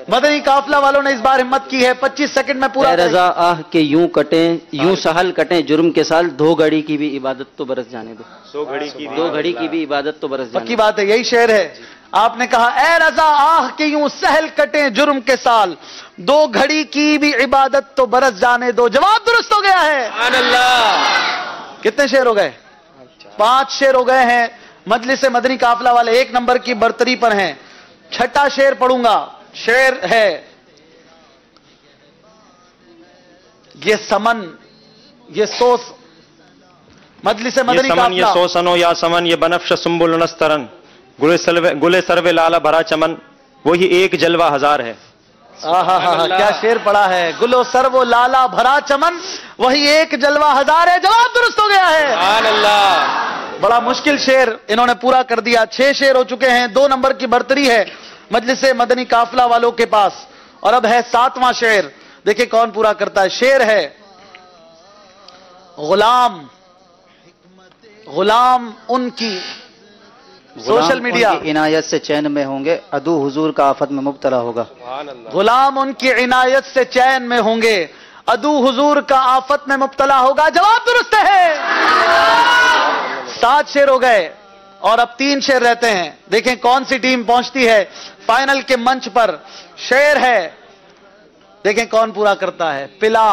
मदनी काफिला वालों ने इस बार हिम्मत की है। 25 सेकंड में पूरा। रजा आह के यूं कटे, यूं सहल कटे जुर्म के साल, 2 घड़ी की भी इबादत तो बरस जाने दो। 2 घड़ी की भी इबादत तो बरस जाने दो। पक्की बात है, यही शेर है। आपने कहा ए रजा आह के यूं सहल कटे जुर्म के साल, 2 घड़ी की भी इबादत तो बरस जाने दो। जवाब दुरुस्त हो गया है। कितने शेर हो गए? 5 शेर हो गए हैं। मजलिस मदनी काफिला वाले 1 नंबर की बर्तरी पर हैं। 6ठा शेर पढ़ूंगा। शेर है ये समन, ये सोस। मजलिस मदनी काफिला। ये सोसनो या समन, ये बनफ्श सुंबुल नस्तरन, गुले सरवे लाला भरा चमन, वही एक जलवा हजार है। क्या शेर पड़ा है। गुलो सरवो लाला भरा चमन, वही एक जलवा हजार है। जवाब दुरुस्त हो गया है। बड़ा मुश्किल शेर इन्होंने पूरा कर दिया। 6 शेर हो चुके हैं। 2 नंबर की बर्तरी है मजलिस मदनी काफिला वालों के पास। और अब है 7वां शेर। देखिए कौन पूरा करता है। शेर है गुलाम, गुलाम उनकी सोशल मीडिया इनायत से चैन में होंगे, अदू हुजूर का आफत में मुब्तला होगा। गुलाम उनकी इनायत से चैन में होंगे, अदू हुजूर का आफत में मुब्तला होगा। जवाब दुरुस्त है। 7 शेर हो गए और अब 3 शेर रहते हैं। देखें कौन सी टीम पहुंचती है फाइनल के मंच पर। शेर है, देखें कौन पूरा करता है। पिला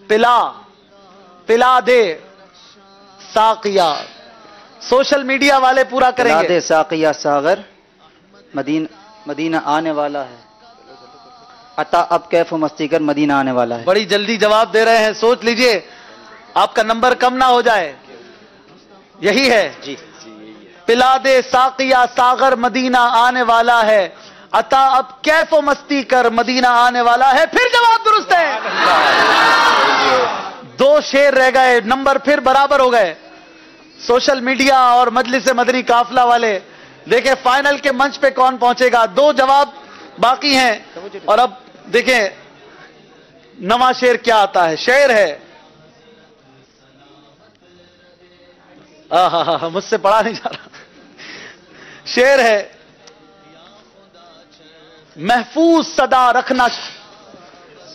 पिला पिला दे साकिया। सोशल मीडिया वाले पूरा करेंगे। पिला दे साकिया सागर, मदीना आने वाला है। अता अब कैफ मस्ती कर, मदीना आने वाला है। बड़ी जल्दी जवाब दे रहे हैं। सोच लीजिए आपका नंबर कम ना हो जाए। यही है जी। पिला दे साकिया सागर, मदीना आने वाला है। अता अब कैफो मस्ती कर, मदीना आने वाला है। फिर जवाब दुरुस्त है। 2 शेर रह गए, नंबर फिर बराबर हो गए। सोशल मीडिया और मजलिस मदनी काफिला वाले। देखें फाइनल के मंच पे कौन पहुंचेगा। 2 जवाब बाकी हैं और अब देखें नवा शेर क्या आता है। शेर है मुझसे पढ़ा नहीं जा रहा। शेर है महफूज सदा रखना।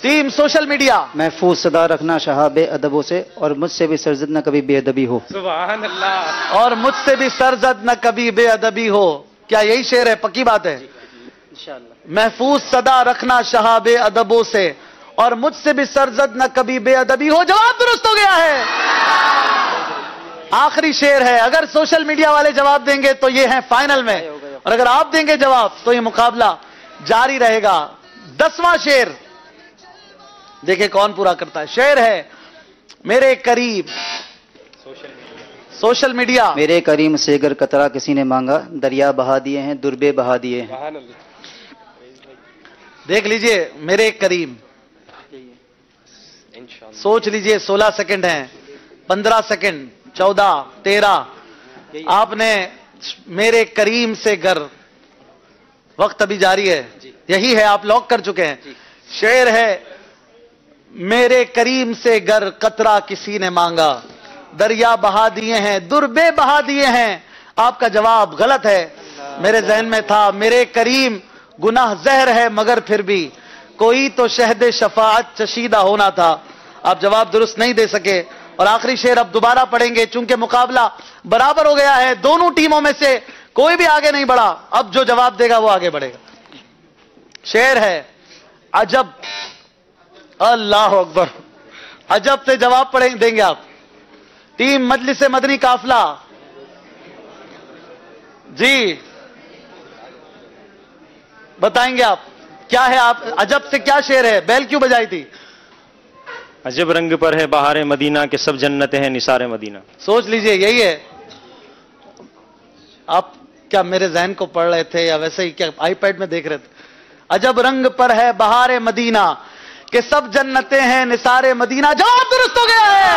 Team social media. महफूज सदा रखना शहाबे अदबों से, और मुझसे भी सरजद न कभी बेअदबी हो। सुभान अल्लाह। और मुझसे भी सरजद न कभी बेअदबी हो। क्या यही शेर है? पक्की बात है। महफूज सदा रखना शहाबे अदबों से, और मुझसे भी सरजद न कभी बेअदबी हो। जवाब दुरुस्त हो गया है। आखिरी शेर है। अगर सोशल मीडिया वाले जवाब देंगे तो ये है फाइनल में, और अगर आप देंगे जवाब तो ये मुकाबला जारी रहेगा। 10वां शेर देखिए कौन पूरा करता है। शेर है मेरे करीब। Social media. मेरे करीम से अगर कतरा किसी ने मांगा, दरिया बहा दिए हैं, दुर्बे बहा दिए हैं। देख लीजिए मेरे करीम। सोच लीजिए 16 सेकंड हैं, 15 सेकंड, 14, 13। आपने मेरे करीम से गर, वक्त अभी जारी है। यही है, आप लॉक कर चुके हैं। शेर है मेरे करीम से गर कतरा किसी ने मांगा, दरिया बहा दिए हैं, दुर्बे बहा दिए हैं। आपका जवाब गलत है। मेरे जहन में था मेरे करीम गुनाह जहर है, मगर फिर भी कोई तो शहद शफाअत चशीदा होना था। आप जवाब दुरुस्त नहीं दे सके। और आखिरी शेर अब दोबारा पढ़ेंगे, चूंकि मुकाबला बराबर हो गया है। दोनों टीमों में से कोई भी आगे नहीं बढ़ा। अब जो जवाब देगा वो आगे बढ़ेगा। शेर है अजब اللہ اکبر, عجب سے جواب پڑھیں دیں گے آپ. ٹیم مجلس مدنی قافلہ جی بتائیں گے آپ کیا ہے. آپ عجب سے کیا شعر ہے, بیل کیوں بجائی تھی؟ عجب رنگ پر ہے بہار مدینہ کے سب جنتیں ہیں نثار مدینہ. سوچ لیجئے یہی ہے. آپ کیا میرے ذہن کو پڑھ رہے تھے یا ویسے ہی کیا آئی پیڈ میں دیکھ رہے تھے؟ عجب رنگ پر ہے بہار مدینہ کہ سب جنتیں ہیں نثار مدینہ. جواب درست ہو گیا ہے.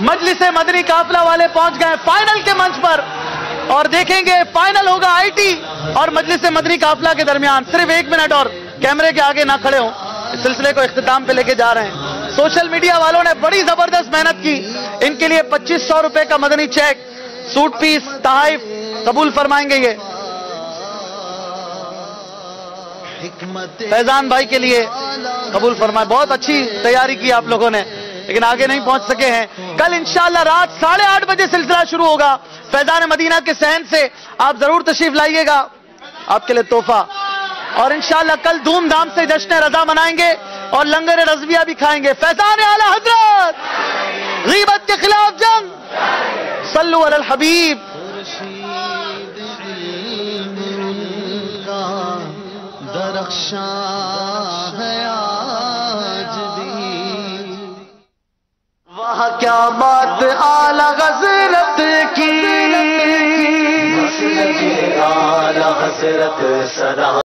مجلس مدنی قافلہ والے پہنچ گئے فائنل کے منچ پر اور دیکھیں گے فائنل ہوگا آئی ٹی اور مجلس مدنی قافلہ کے درمیان. صرف 1 منٹ اور کیمرے کے آگے نہ کھڑے ہوں, اس سلسلے کو اختتام پہ لے کے جا رہے ہیں. سوشل میڈیا والوں نے بڑی زبردست محنت کی. ان کے لیے 2500 روپے کا مدنی چیک, سوٹ پیس, تحائف قبول فرمائیں گے. یہ فیضان بھائی کے لیے قبول فرمائے. بہت اچھی تیاری کی آپ لوگوں نے لیکن آگے نہیں پہنچ سکے ہیں. کل انشاءاللہ رات 8:30 بجے سلسلہ شروع ہوگا فیضان مدینہ کے صحن سے. آپ ضرور تشریف لائیے گا, آپ کے لیے تحفہ. اور انشاءاللہ کل دھوم دھام سے جشن رضا منائیں گے اور لنگر رضویہ بھی کھائیں گے. فیضان اعلی حضرت, غیبت کے خلاف جنگ, صلو علی الحبیب. درخشاں ہے آج بھی, وہاں کیا بات اعلی حضرت کی, اعلی حضرت سلام